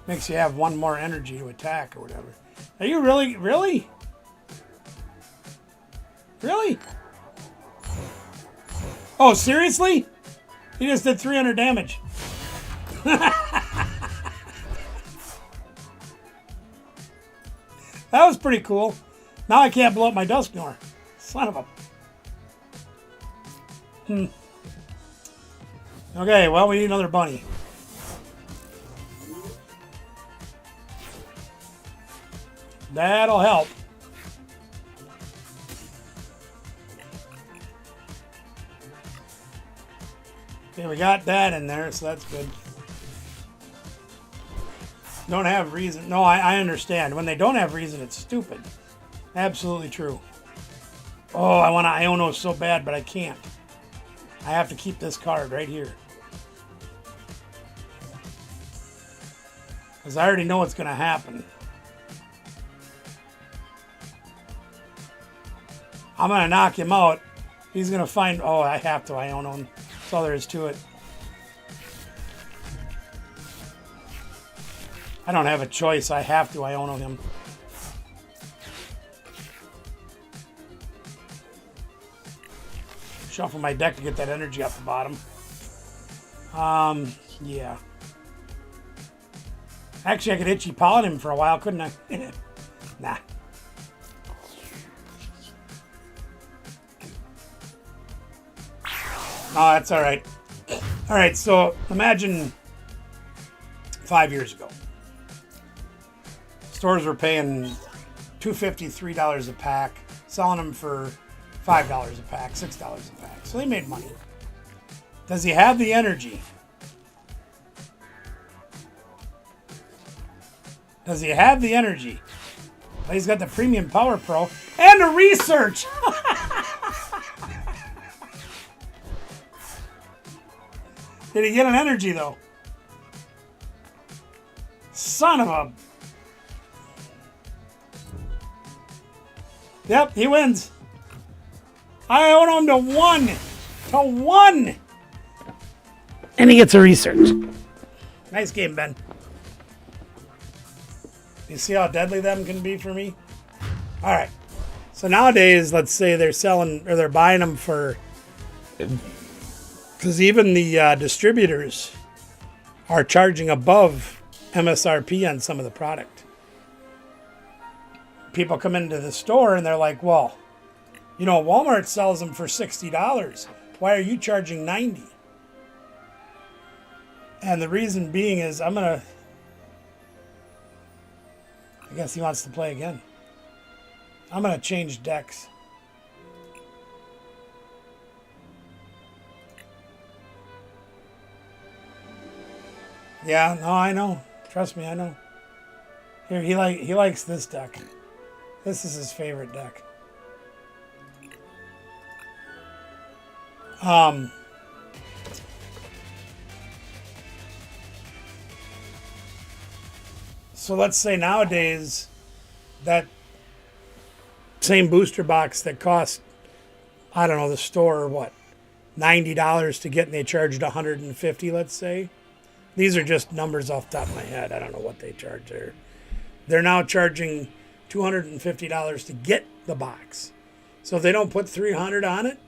makes you have 1 more energy to attack or whatever. Are you really? Oh, seriously? He just did 300 damage. That was pretty cool. Now I can't blow up my Dusknoir. Son of a... Okay, well, we need another bunny. That'll help. Okay, we got that in there, so that's good. Don't have reason. No, I understand. When they don't have reason, it's stupid. Absolutely true. Oh, I want to Iono so bad, but I can't. I have to keep this card right here. Because I already know what's going to happen. I'm going to knock him out. He's going to find... Oh, I have to Iono him. That's all there is to it. I don't have a choice. I have to Iono him. Shuffle my deck to get that energy up the bottom. Yeah. Actually, I could Itchy Pollen him for a while, couldn't I? Nah. Oh, that's all right. All right, so imagine 5 years ago. Stores were paying $2.50, $3 a pack, selling them for $5 a pack, $6 a pack. So they made money. Does he have the energy? Does he have the energy? Well, he's got the Premium Power Pro and the research. Did he get an energy though? Son of a... Yep, he wins. I own him to 1. To 1. And he gets a research. Nice game, Ben. You see how deadly them can be for me? All right. So nowadays, let's say they're selling or they're buying them for... Because even the distributors are charging above MSRP on some of the product. People come into the store and they're like, well, you know, Walmart sells them for $60. Why are you charging $90? And the reason being is I guess he wants to play again. I'm going to change decks. Yeah, no, I know. Trust me, I know. Here, he likes this deck. This is his favorite deck. So let's say nowadays that same booster box that cost, I don't know, the store, what, $90 to get, and they charged $150, let's say. These are just numbers off the top of my head. I don't know what they charge there. They're now charging $250 to get the box. So if they don't put $300 on it,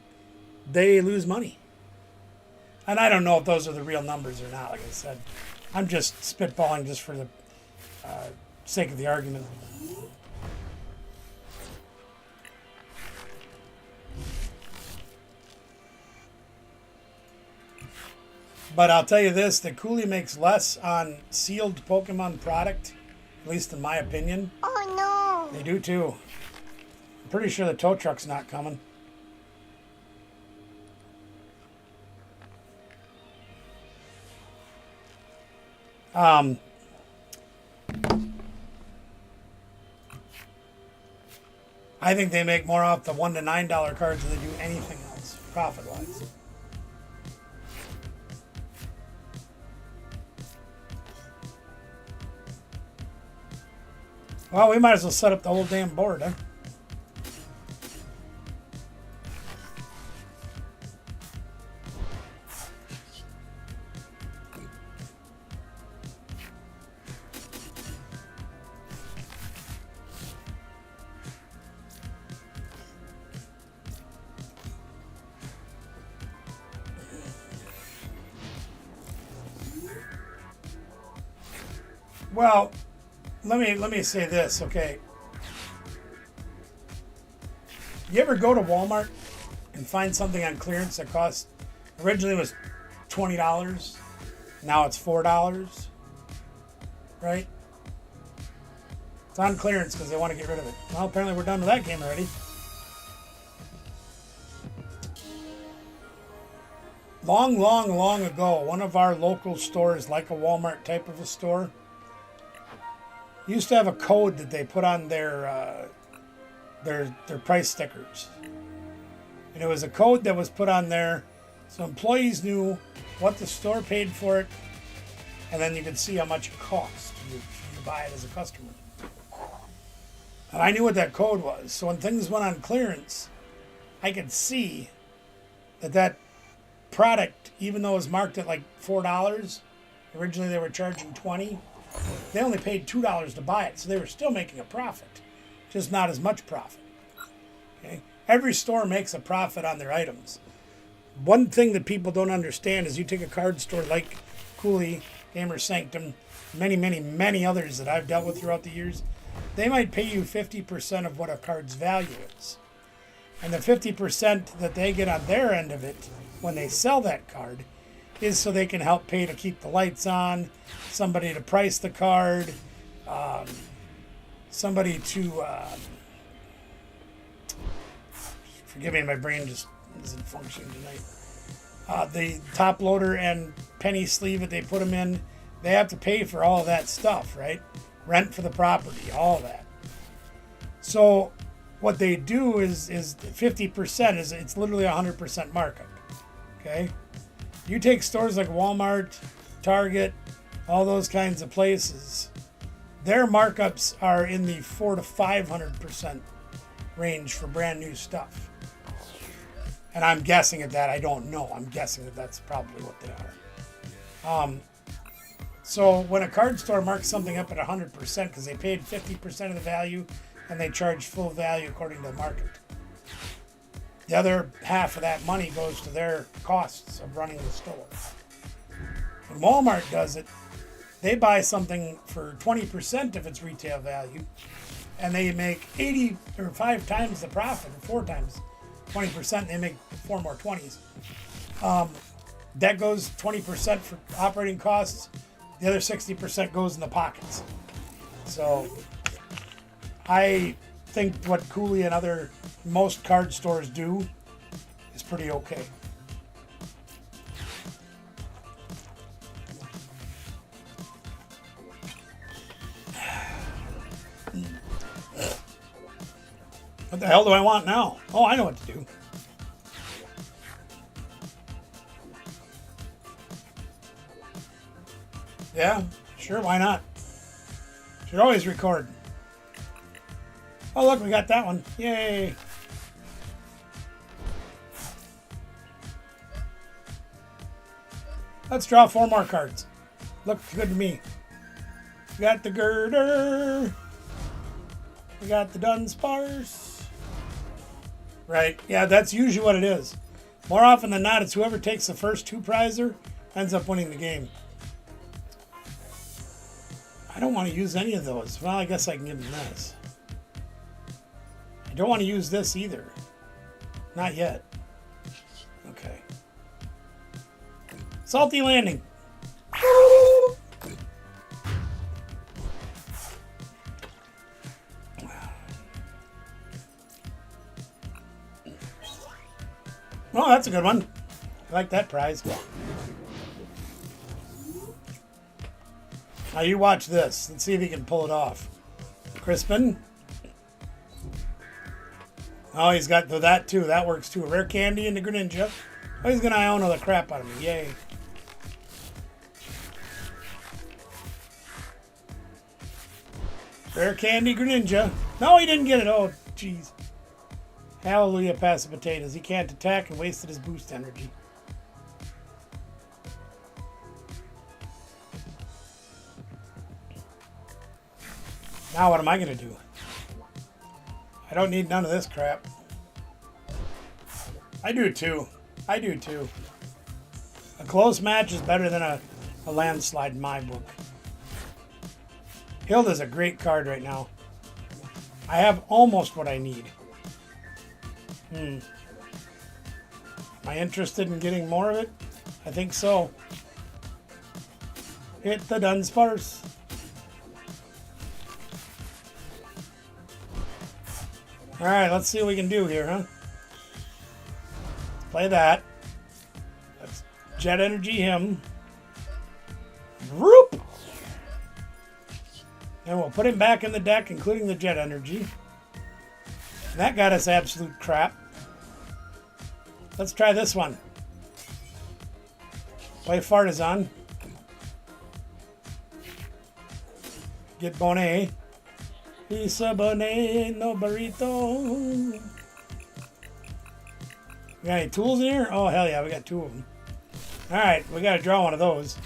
they lose money. And I don't know if those are the real numbers or not. Like I said, I'm just spitballing just for the sake of the argument. But I'll tell you this, that Cooley makes less on sealed Pokemon product, at least in my opinion. Oh no! They do too. I'm pretty sure the tow truck's not coming. I think they make more off the $1 to $9 cards than they do anything else, profit-wise. Well, we might as well set up the whole damn board, huh? Well, let me say this, okay? You ever go to Walmart and find something on clearance that cost originally was $20, now it's $4, right? It's on clearance because they want to get rid of it. Well, apparently we're done with that game already. Long ago, one of our local stores, like a Walmart type of a store, used to have a code that they put on their price stickers. And it was a code that was put on there so employees knew what the store paid for it, and then you could see how much it cost if you buy it as a customer. And I knew what that code was. So when things went on clearance, I could see that product, even though it was marked at like $4, originally they were charging $20. They only paid $2 to buy it, so they were still making a profit, just not as much profit. Okay? Every store makes a profit on their items. One thing that people don't understand is you take a card store like Cooley, Gamer Sanctum, many others that I've dealt with throughout the years, they might pay you 50% of what a card's value is. And the 50% that they get on their end of it when they sell that card is so they can help pay to keep the lights on, somebody to price the card, somebody to Forgive me, my brain just isn't functioning tonight. The top loader and penny sleeve that they put them in, they have to pay for all of that stuff, right? Rent for the property, all that. So what they do is 50% is it's literally 100% markup. Okay, you take stores like Walmart, Target, all those kinds of places. Their markups are in the 400 to 500% range for brand new stuff. And I'm guessing at that. I don't know. I'm guessing that that's probably what they are. So when a card store marks something up at 100% because they paid 50% of the value and they charge full value according to the market, the other half of that money goes to their costs of running the store. When Walmart does it, they buy something for 20% of its retail value, and they make 80 or 5 times the profit, or 4 times 20%. They make 4 more 20s. That goes 20% for operating costs. The other 60% goes in the pockets. So I think what Cooley and most card stores do is pretty okay. What the hell do I want now? Oh, I know what to do. Yeah, sure, why not? Should always record. Oh, look, we got that one. Yay. Let's draw 4 more cards. Looks good to me. We got the girder. We got the Dunsparce. Right, yeah, that's usually what it is. More often than not, it's whoever takes the first 2 prizer ends up winning the game. I don't want to use any of those. Well, I guess I can give them this. I don't want to use this either. Not yet. Okay. Salty landing. Oh, that's a good one. I like that prize. Now you watch this. Let's see if he can pull it off. Crispin. Oh, he's got that too. That works too. Rare candy and the Greninja. Oh, he's gonna Iono the crap out of me. Yay. Rare candy Greninja. No, he didn't get it. Oh, jeez. Hallelujah, passive potatoes. He can't attack and wasted his boost energy. Now what am I going to do? I don't need none of this crap. I do too. I do too. A close match is better than a landslide in my book. Hilda's a great card right now. I have almost what I need. Am I interested in getting more of it? I think so. Hit the Dunsparce. Alright, let's see what we can do here, huh? Play that. Let's Jet Energy him. Whoop! And we'll put him back in the deck, including the Jet Energy. That got us absolute crap. Let's try this one. Play Fartazon. Get Bonet. Pizza Bonet, no burrito. We got any tools in here? Oh, hell yeah, we got 2 of them. Alright, we got to draw one of those.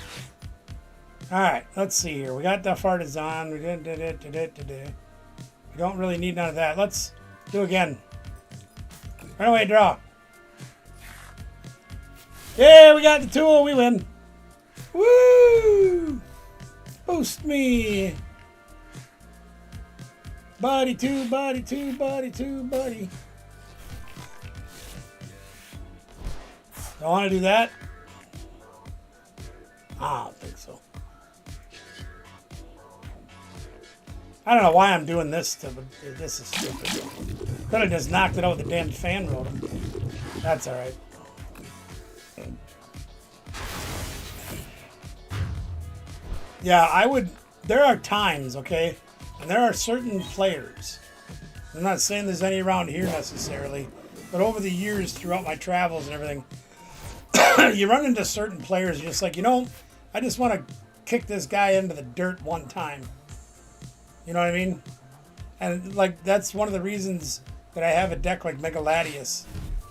Alright, let's see here. We got the Fartazon. We don't really need none of that. Let's do again. Run away, draw. Yeah, we got the tool. We win. Woo! Boost me. Buddy, 2, buddy, 2, buddy, 2, buddy. Don't want to do that? I don't think so. I don't know why I'm doing this, but this is stupid. Could have just knocked it out with the damn fan rotom. That's alright. Yeah, I would... There are times, okay? And there are certain players. I'm not saying there's any around here necessarily. But over the years, throughout my travels and everything, you run into certain players just like, you know, I just want to kick this guy into the dirt one time. You know what I mean? And like that's one of the reasons that I have a deck like Mega Latias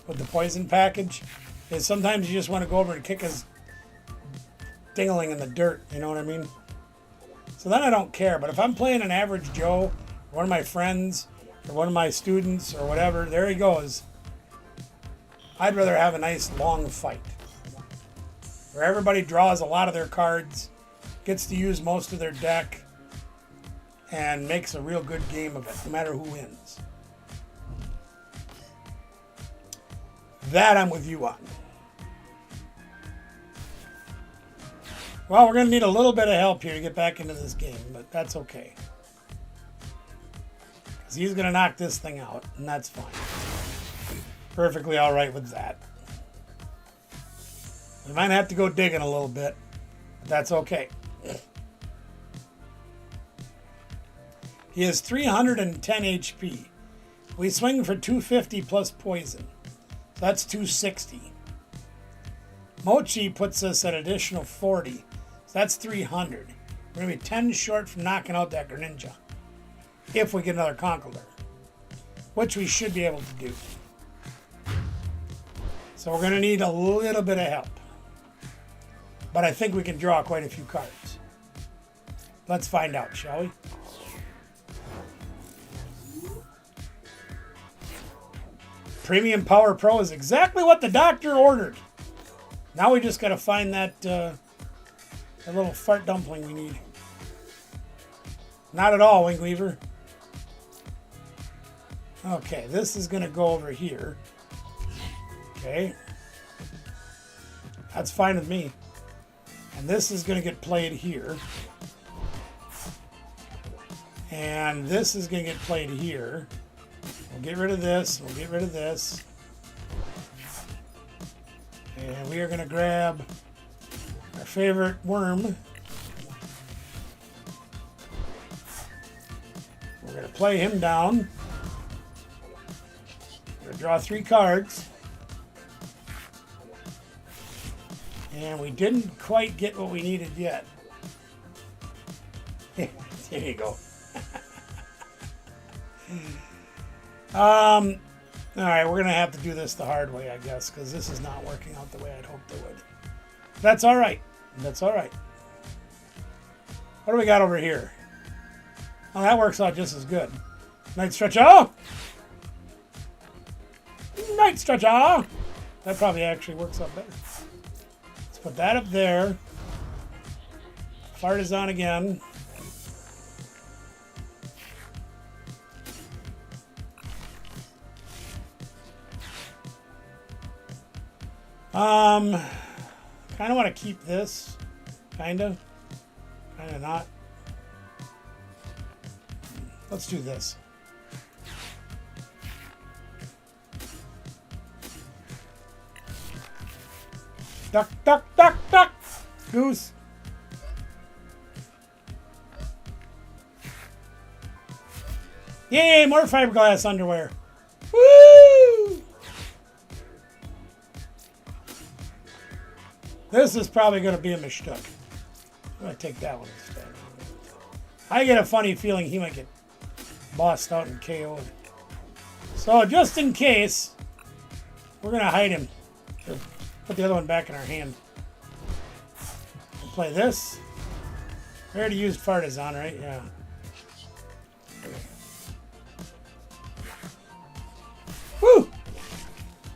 with the poison package. Is sometimes you just want to go over and kick his dingling in the dirt. You know what I mean? So then I don't care. But if I'm playing an average Joe, or one of my friends, or one of my students, or whatever, there he goes. I'd rather have a nice long fight where everybody draws a lot of their cards, gets to use most of their deck, and makes a real good game of it, no matter who wins. That I'm with you on. Well, we're going to need a little bit of help here to get back into this game, but that's okay. Because he's going to knock this thing out, and that's fine. Perfectly all right with that. We might have to go digging a little bit, but that's okay. He has 310 HP. We swing for 250 plus poison. So that's 260. Mochi puts us at additional 40. So that's 300. We're going to be 10 short from knocking out that Greninja. If we get another Conkeldurr. Which we should be able to do. So we're going to need a little bit of help. But I think we can draw quite a few cards. Let's find out, shall we? Premium Power Pro is exactly what the doctor ordered. Now we just got to find that, that little fart dumpling we need. Not at all, Winkweaver. Okay, this is going to go over here. Okay. That's fine with me. And this is going to get played here. And this is going to get played here. We'll get rid of this. We'll get rid of this. And we are going to grab our favorite worm. We're going to play him down. We're going to draw 3 cards. And we didn't quite get what we needed yet. There you go. All right, we're going to have to do this the hard way, I guess, because this is not working out the way I'd hoped it would. That's all right. That's all right. What do we got over here? Oh, that works out just as good. Night Stretcher! Night Stretcher! That probably actually works out better. Let's put that up there. Fart is on again. Kind of want to keep this. Kind of not. Let's do this. Duck, duck, duck, duck! Goose. Yay, more fiberglass underwear. Woo! This is probably going to be a mishtuk. I'm going to take that one instead. I get a funny feeling he might get bossed out and KO'd. So just in case, we're going to hide him. Put the other one back in our hand. We'll play this. We already used Fartazon, right? Yeah. Woo!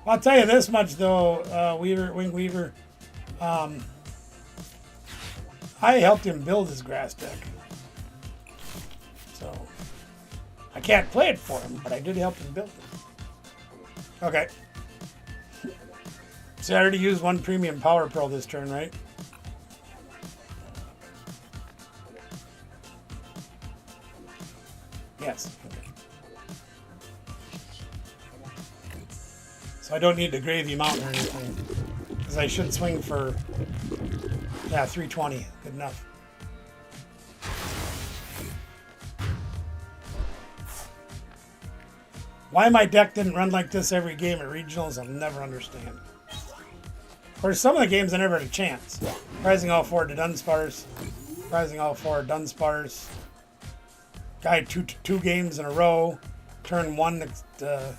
I'll tell you this much though, Winkweaver. I helped him build his grass deck. So I can't play it for him, but I did help him build it. Okay. So I already used one Premium Power Pro this turn, right? Yes. Okay. So I don't need the Gravy Mountain or anything. Because I should swing for, yeah, 320. Good enough. Why my deck didn't run like this every game at regionals, I'll never understand. Of course, some of the games I never had a chance. Rising all four to Dunsparce. Rising all four Dunsparce. Guy two games in a row. Turn one to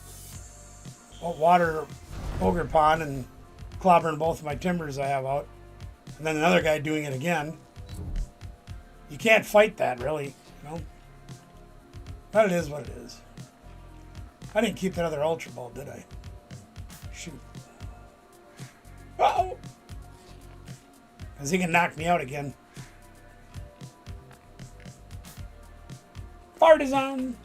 water Ogre Pond and clobbering both of my timbers I have out. And then another guy doing it again. You can't fight that, really. You know? But it is what it is. I didn't keep that other Ultra Ball, did I? Shoot. Uh-oh! Because he can knock me out again. Partisan!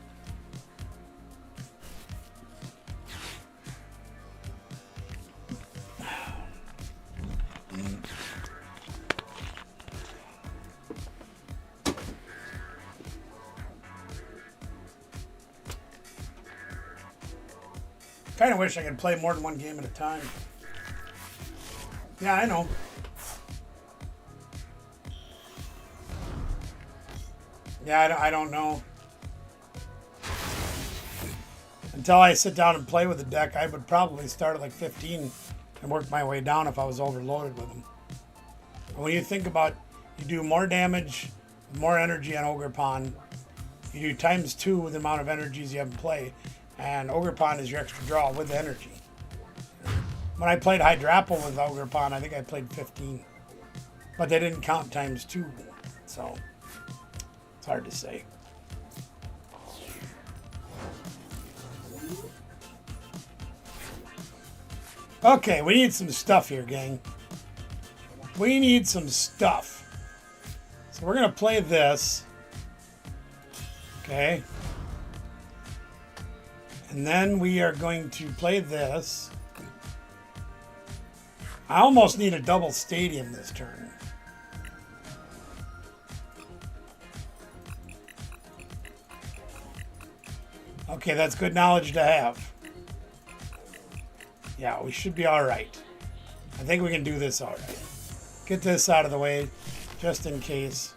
Kind of wish I could play more than one game at a time. Yeah, I know. Yeah, I don't know. Until I sit down and play with the deck, I would probably start at like 15 and work my way down if I was overloaded with them. But when you think about, you do more damage, more energy on Ogre Pond. You do times 2 with the amount of energies you have in play. And Ogre Pond is your extra draw with energy. When I played Hydrapple with Ogre Pond, I think I played 15. But they didn't count times 2. So, it's hard to say. Okay, we need some stuff here, gang. We need some stuff. So we're going to play this. Okay. And then we are going to play this. I almost need a double stadium this turn. Okay, that's good knowledge to have. Yeah, we should be all right. I think we can do this all right. Get this out of the way, just in case.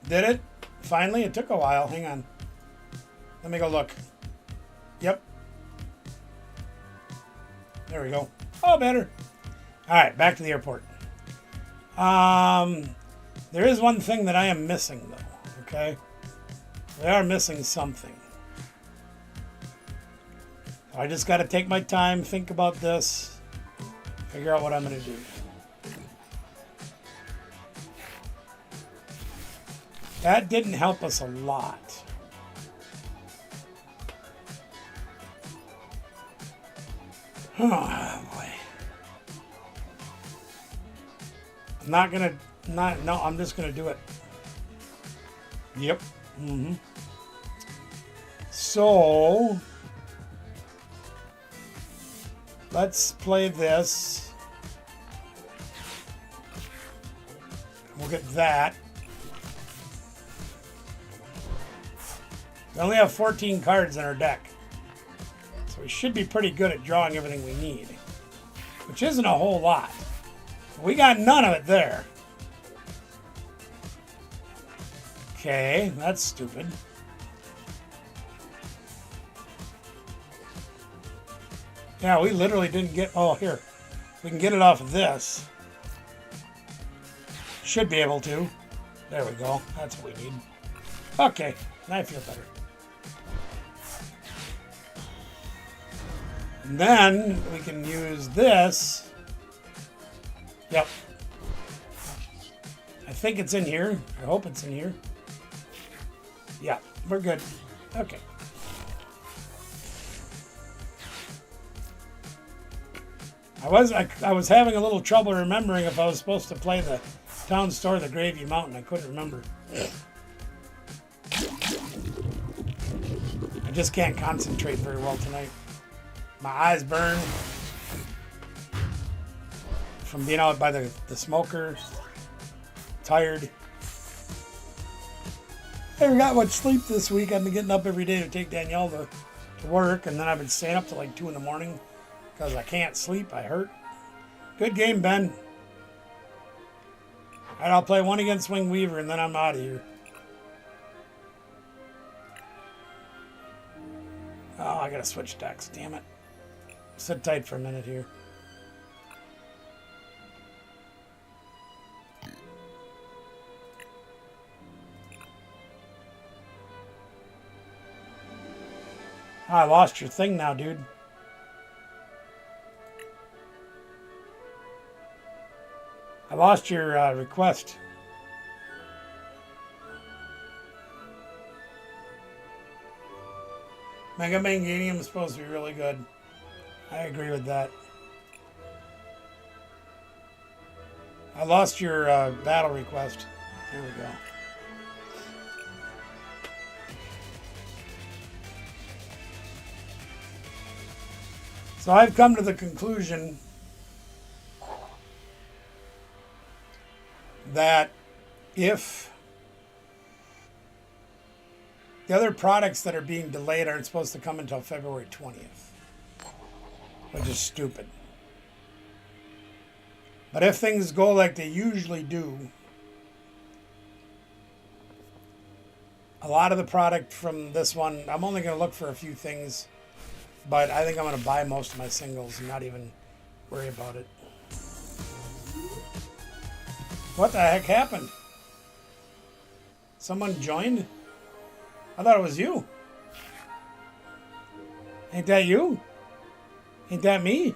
Did it? Finally, it took a while. Hang on. Let me go look. Yep. There we go. Oh, better. All right, back to the airport. There is one thing that I am missing, though. Okay? We are missing something. I just got to take my time, think about this, figure out what I'm going to do. That didn't help us a lot. Oh, boy. I'm not going to, no, I'm just going to do it. Yep. So, let's play this. We'll get that. We only have 14 cards in our deck. So we should be pretty good at drawing everything we need. Which isn't a whole lot. We got none of it there. Okay, that's stupid. Yeah, we literally didn't get... Oh, here. We can get it off of this. Should be able to. There we go. That's what we need. Okay, now I feel better. And then we can use this. Yep. I think it's in here. I hope it's in here. Yeah, we're good. Okay. I was having a little trouble remembering if I was supposed to play the town store, the Gravy Mountain. I couldn't remember. I just can't concentrate very well tonight. My eyes burn from being out by the smoker. Tired. haven't got much sleep this week. I've been getting up every day to take Danielle to work, and then I've been staying up till like 2 in the morning because I can't sleep. I hurt. Good game, Ben. All right, I'll play one against Wing Weaver, and then I'm out of here. Oh, I gotta switch decks. Damn it. Sit tight for a minute here. Oh, I lost your thing now, dude. I lost your request. Mega Man Ganium is supposed to be really good. I agree with that. I lost your battle request. There we go. So I've come to the conclusion that if the other products that are being delayed aren't supposed to come until February 20th, which is stupid. But if things go like they usually do, a lot of the product from this one, I'm only going to look for a few things, but I think I'm going to buy most of my singles and not even worry about it. What the heck happened? Someone joined? I thought it was you. Ain't that you? Ain't that me?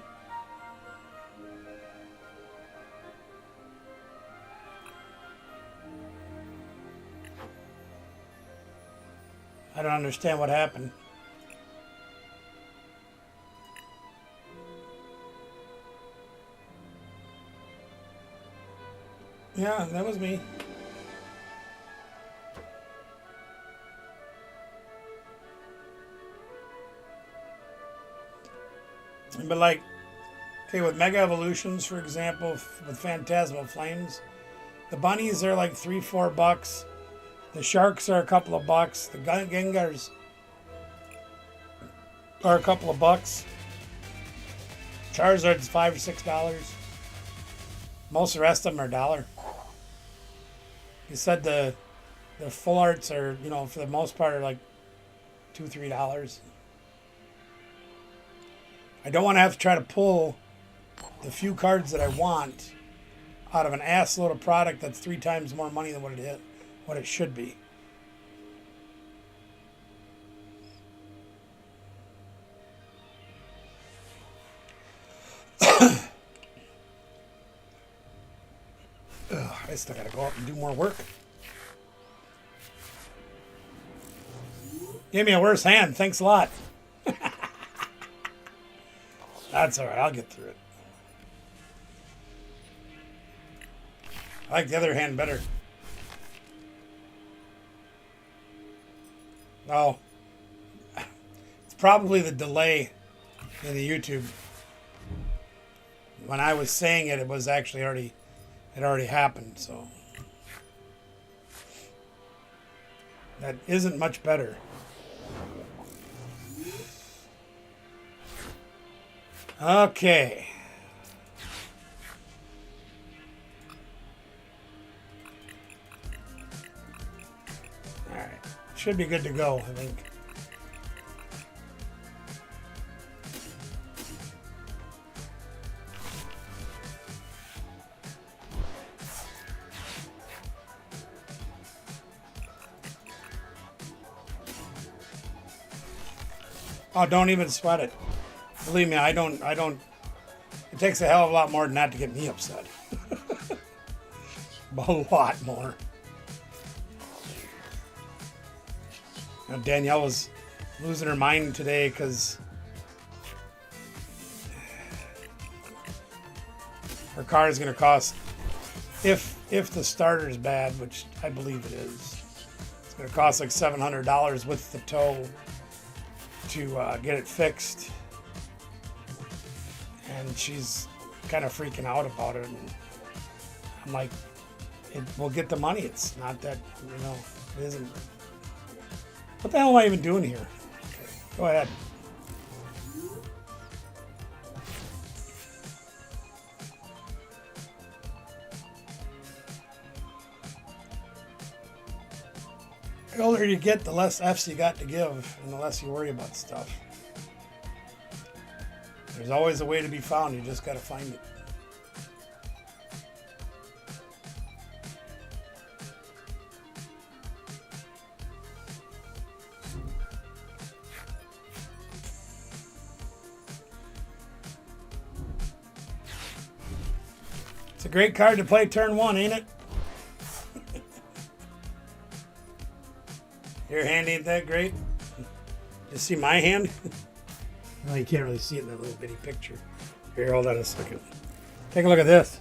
I don't understand what happened. Yeah, that was me. But like, okay, with Mega Evolutions, for example, with Phantasmal Flames, the bunnies are like $3-4. The sharks are a couple of bucks. The Gengars are a couple of bucks. Charizard's $5 or $6. Most of the rest of them are $1. You said the full arts are, you know, for the most part are like $2-3. I don't want to have to try to pull the few cards that I want out of an ass load of product that's 3 times more money than what it should be. I still gotta go out and do more work. Give me a worse hand. Thanks a lot. That's alright. I'll get through it. I like the other hand better. Oh. It's probably the delay in the YouTube. When I was saying it, it was actually already... It already happened, so that isn't much better. Okay. All right. Should be good to go, I think. Oh, don't even sweat it. Believe me, I don't. It takes a hell of a lot more than that to get me upset. A lot more. Now, Danielle was losing her mind today because her car is going to cost, if the starter is bad, which I believe it is, it's going to cost like $700 with the tow to get it fixed, and she's kind of freaking out about it. And I'm like, we'll get the money. It's not that, you know, it isn't What the hell am I even doing here? Okay, go ahead. The older you get, the less F's you got to give, and the less you worry about stuff. There's always a way to be found, you just got to find it. It's a great card to play turn one, ain't it? Your hand ain't that great? You see my hand? Well, you can't really see it in that little bitty picture. Here, hold on a second. Take a look at this.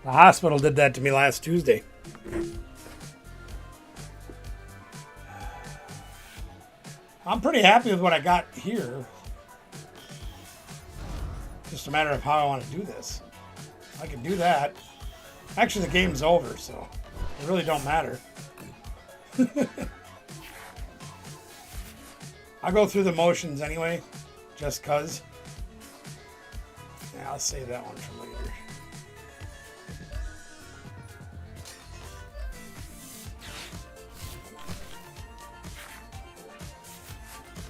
The hospital did that to me last Tuesday. I'm pretty happy with what I got here. Just a matter of how I want to do this. I can do that. Actually, the game's over, so it really don't matter. I'll go through the motions anyway, just cause. Yeah, I'll save that one for later.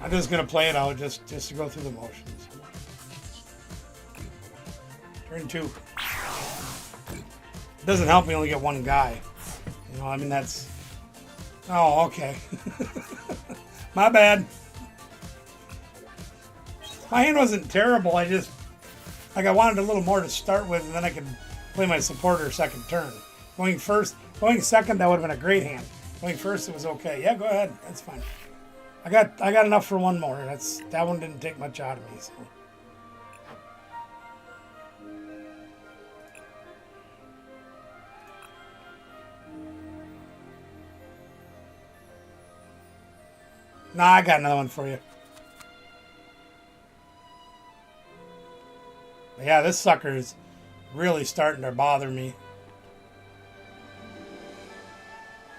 I'm just gonna play it out just to go through the motions. Turn two. It doesn't help me only get one guy. You know, I mean that's. Oh, okay. My bad. My hand wasn't terrible. I just I wanted a little more to start with, and then I could play my supporter second turn. Going second, that would have been a great hand. Going first, it was okay. Yeah, go ahead. That's fine. I got enough for one more. That one didn't take much out of me. So. Nah, I got another one for you. Yeah, this sucker is really starting to bother me.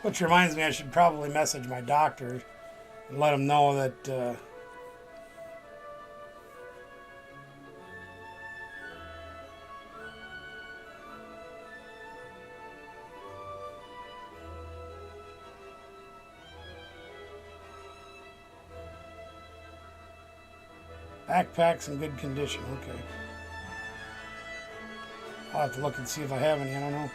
Which reminds me, I should probably message my doctor and let him know that backpack's in good condition. Okay. I'll have to look and see if I have any. I don't know.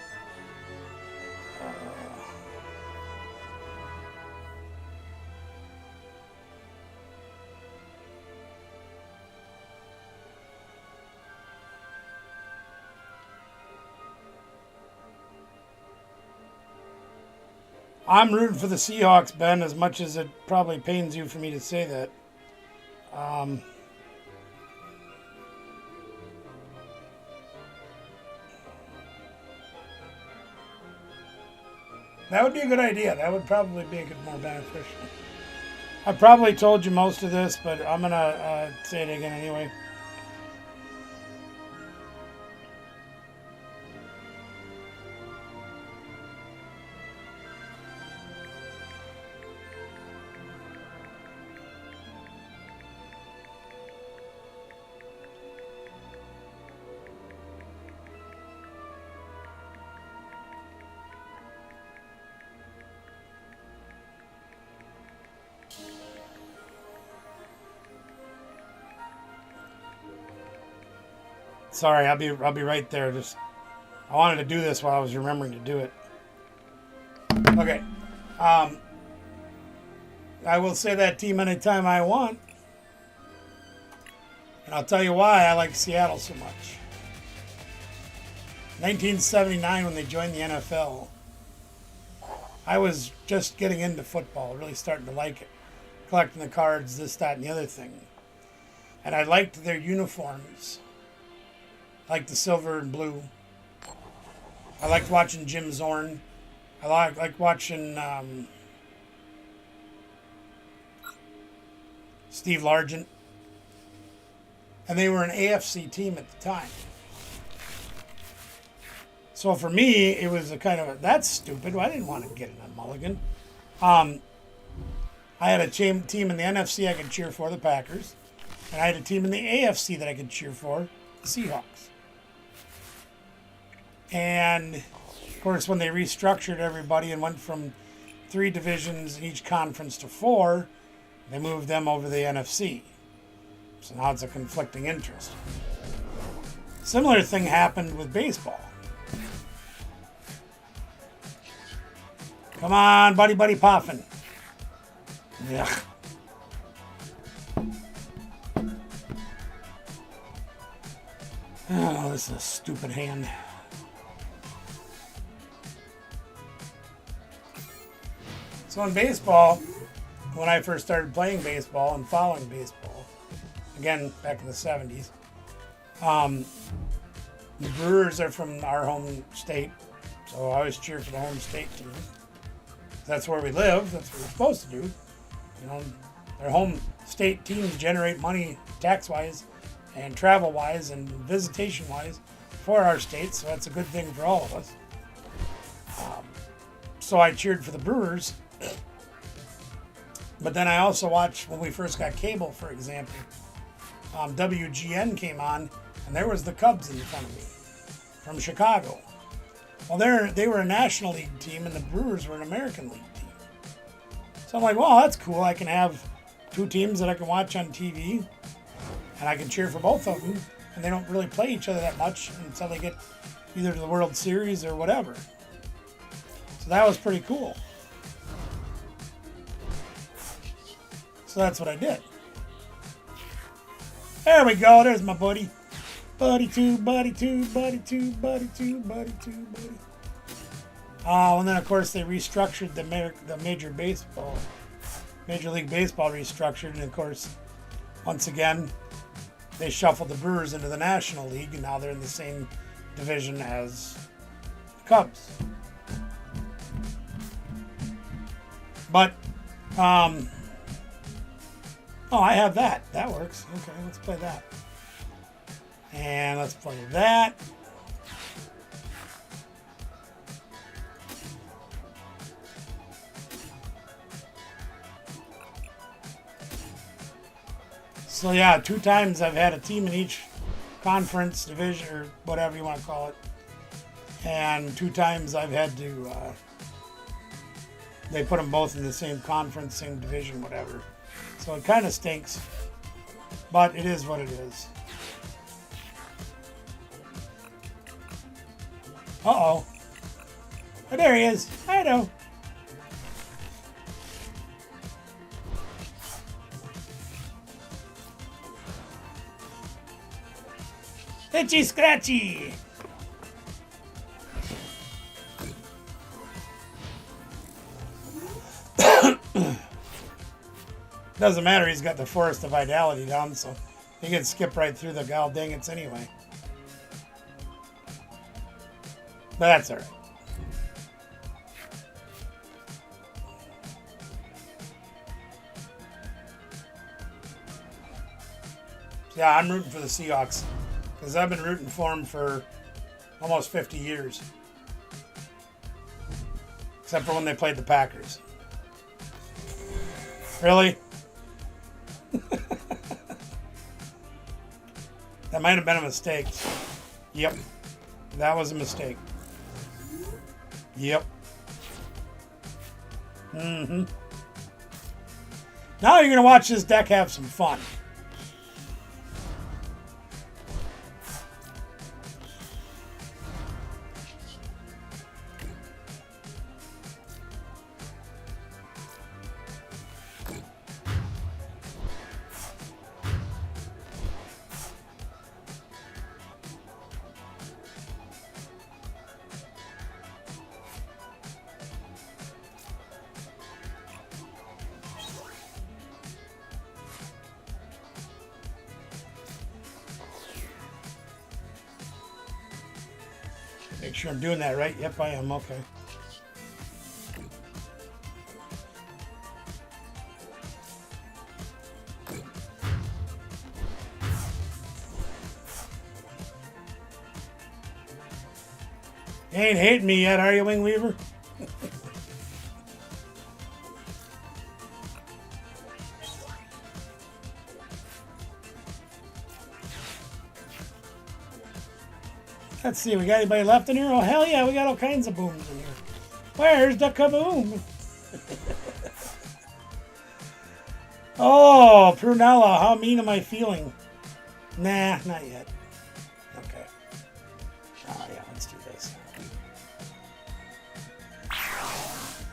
I'm rooting for the Seahawks, Ben, as much as it probably pains you for me to say that. That would be a good idea. That would probably be a good, more beneficial. I probably told you most of this, but I'm going to say it again anyway. Sorry, I'll be right there. Just I wanted to do this while I was remembering to do it. Okay. I will say that team anytime I want. And I'll tell you why I like Seattle so much. 1979, when they joined the NFL, I was just getting into football, really starting to like it. Collecting the cards, this, that, and the other thing. And I liked their uniforms. I liked the silver and blue. I liked watching Jim Zorn. I liked watching Steve Largent. And they were an AFC team at the time. So for me, it was a kind of that's stupid. Well, I didn't want to get in a mulligan. I had a team in the NFC I could cheer for, the Packers, and I had a team in the AFC that I could cheer for, the Seahawks. And of course, when they restructured everybody and went from 3 divisions in each conference to 4, they moved them over to the NFC. So now it's a conflicting interest. Similar thing happened with baseball. Come on, buddy Poffin. Yeah. Oh, this is a stupid hand. So in baseball, when I first started playing baseball and following baseball, again, back in the 70s, the Brewers are from our home state, so I always cheer for the home state team. That's where we live. That's what we're supposed to do. You know, their home state teams generate money tax-wise and travel-wise and visitation-wise for our state, so that's a good thing for all of us. So I cheered for the Brewers. But then I also watched, when we first got cable, for example, WGN came on, and there was the Cubs in front of me from Chicago. Well, they were a National League team, and the Brewers were an American League team. So I'm like, well, that's cool. I can have 2 teams that I can watch on TV, and I can cheer for both of them, and they don't really play each other that much until they get either to the World Series or whatever. So that was pretty cool. So that's what I did. There we go. There's my buddy. Buddy two, buddy two, buddy two, buddy two, buddy two, buddy. And then of course they restructured the Major League Baseball restructured, and of course, once again, they shuffled the Brewers into the National League, and now they're in the same division as the Cubs. But, oh, I have that. That works. Okay, let's play that. And let's play that. So yeah, 2 times I've had a team in each conference, division, or whatever you want to call it. And 2 times I've had to, they put them both in the same conference, same division, whatever. So it kind of stinks, but it is what it is. Uh-oh. Oh, there he is. I know. Itchy scratchy. Doesn't matter, he's got the Forest of Vitality down, so he can skip right through the gal dangits anyway. But that's alright. Yeah, I'm rooting for the Seahawks, because I've been rooting for them for almost 50 years. Except for when they played the Packers. Really? That might have been a mistake. Yep. That was a mistake. Yep. Mm-hmm. Now you're going to watch this deck have some fun. Make sure I'm doing that right. Yep, I am. Okay. You ain't hating me yet, are you, Wing Weaver? Let's see, we got anybody left in here? Oh, hell yeah, we got all kinds of booms in here. Where's the kaboom? Oh, Prunella, how mean am I feeling? Nah, not yet. Okay. Oh, yeah, let's do this.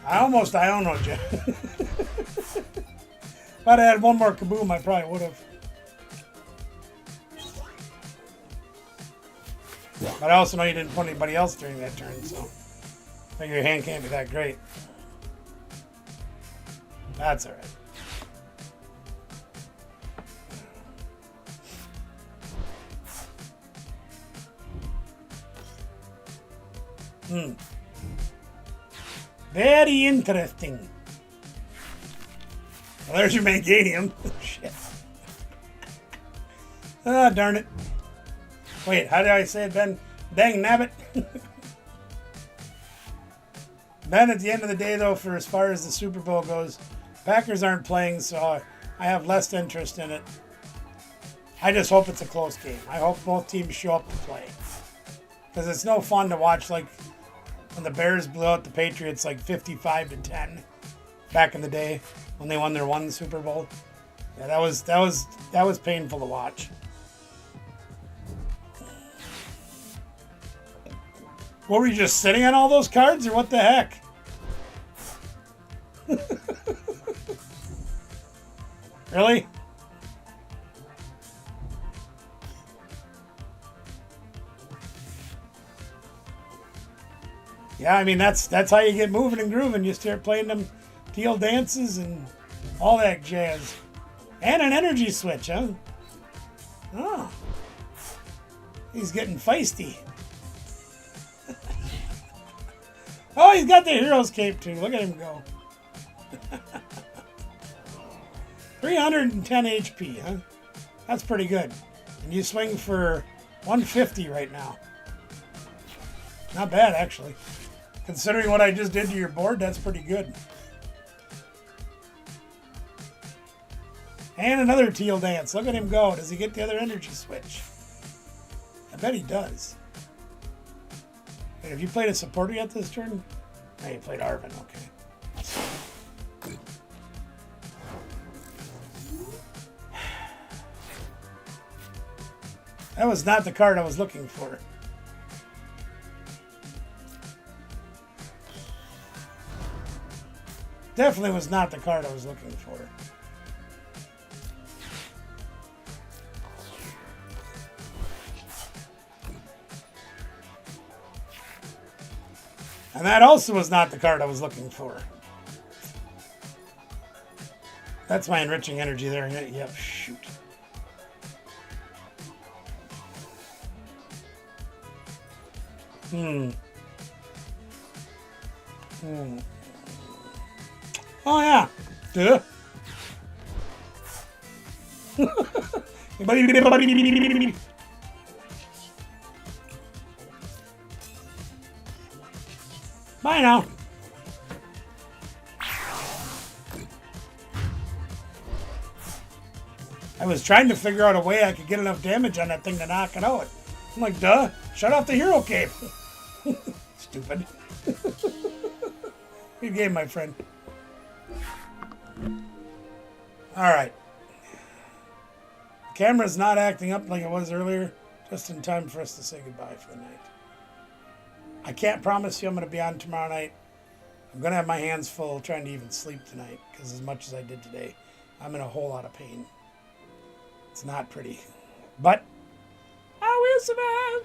I almost Iono'd you. If I'd had one more kaboom, I probably would have. But I also know you didn't put anybody else during that turn, so I think your hand can't be that great. That's all right. Very interesting. Well, there's your Manganium. Shit. Ah, darn it. Wait, how did I say it, Ben? Dang nabbit. Ben, at the end of the day, though, for as far as the Super Bowl goes, Packers aren't playing, so I have less interest in it. I just hope it's a close game. I hope both teams show up to play. Because it's no fun to watch, like, when the Bears blew out the Patriots, like, 55-10 back in the day when they won their one Super Bowl. Yeah, that was painful to watch. What, were you just sitting on all those cards, or what the heck? Really? Yeah, I mean, that's how you get moving and grooving. You start playing them teal dances and all that jazz. And an energy switch, huh? Oh. He's getting feisty. Oh, he's got the hero's cape too. Look at him go. 310 HP, huh? That's pretty good. And you swing for 150 right now. Not bad, actually. Considering what I just did to your board, that's pretty good. And another teal dance. Look at him go. Does he get the other energy switch? I bet he does. Wait, have you played a supporter yet this turn? No, you played Arvin, okay. That was not the card I was looking for. Definitely was not the card I was looking for. And that also was not the card I was looking for. That's my enriching energy there. Yep, shoot. Oh, yeah. Duh. Bye now. I was trying to figure out a way I could get enough damage on that thing to knock it out. I'm like, duh, shut off the hero cape. Stupid. Good game, my friend. Alright. The camera's not acting up like it was earlier, just in time for us to say goodbye for the night. I can't promise you I'm going to be on tomorrow night. I'm going to have my hands full trying to even sleep tonight, because as much as I did today, I'm in a whole lot of pain. It's not pretty. But I will survive.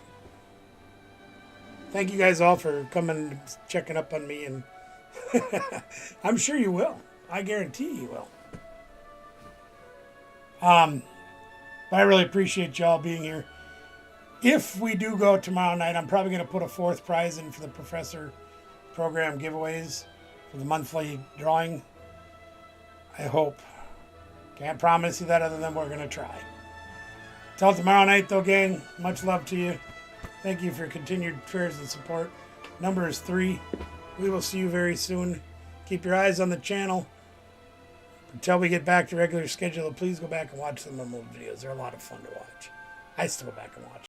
Thank you guys all for coming and checking up on me, and I'm sure you will. I guarantee you will. But I really appreciate y'all being here. If we do go tomorrow night, I'm probably going to put a fourth prize in for the Professor Program giveaways for the monthly drawing. I hope. Can't promise you that other than we're going to try. Till tomorrow night, though, gang, much love to you. Thank you for your continued prayers and support. Number is 3. We will see you very soon. Keep your eyes on the channel. Until we get back to regular schedule, please go back and watch some of the old videos. They're a lot of fun to watch. I still go back and watch.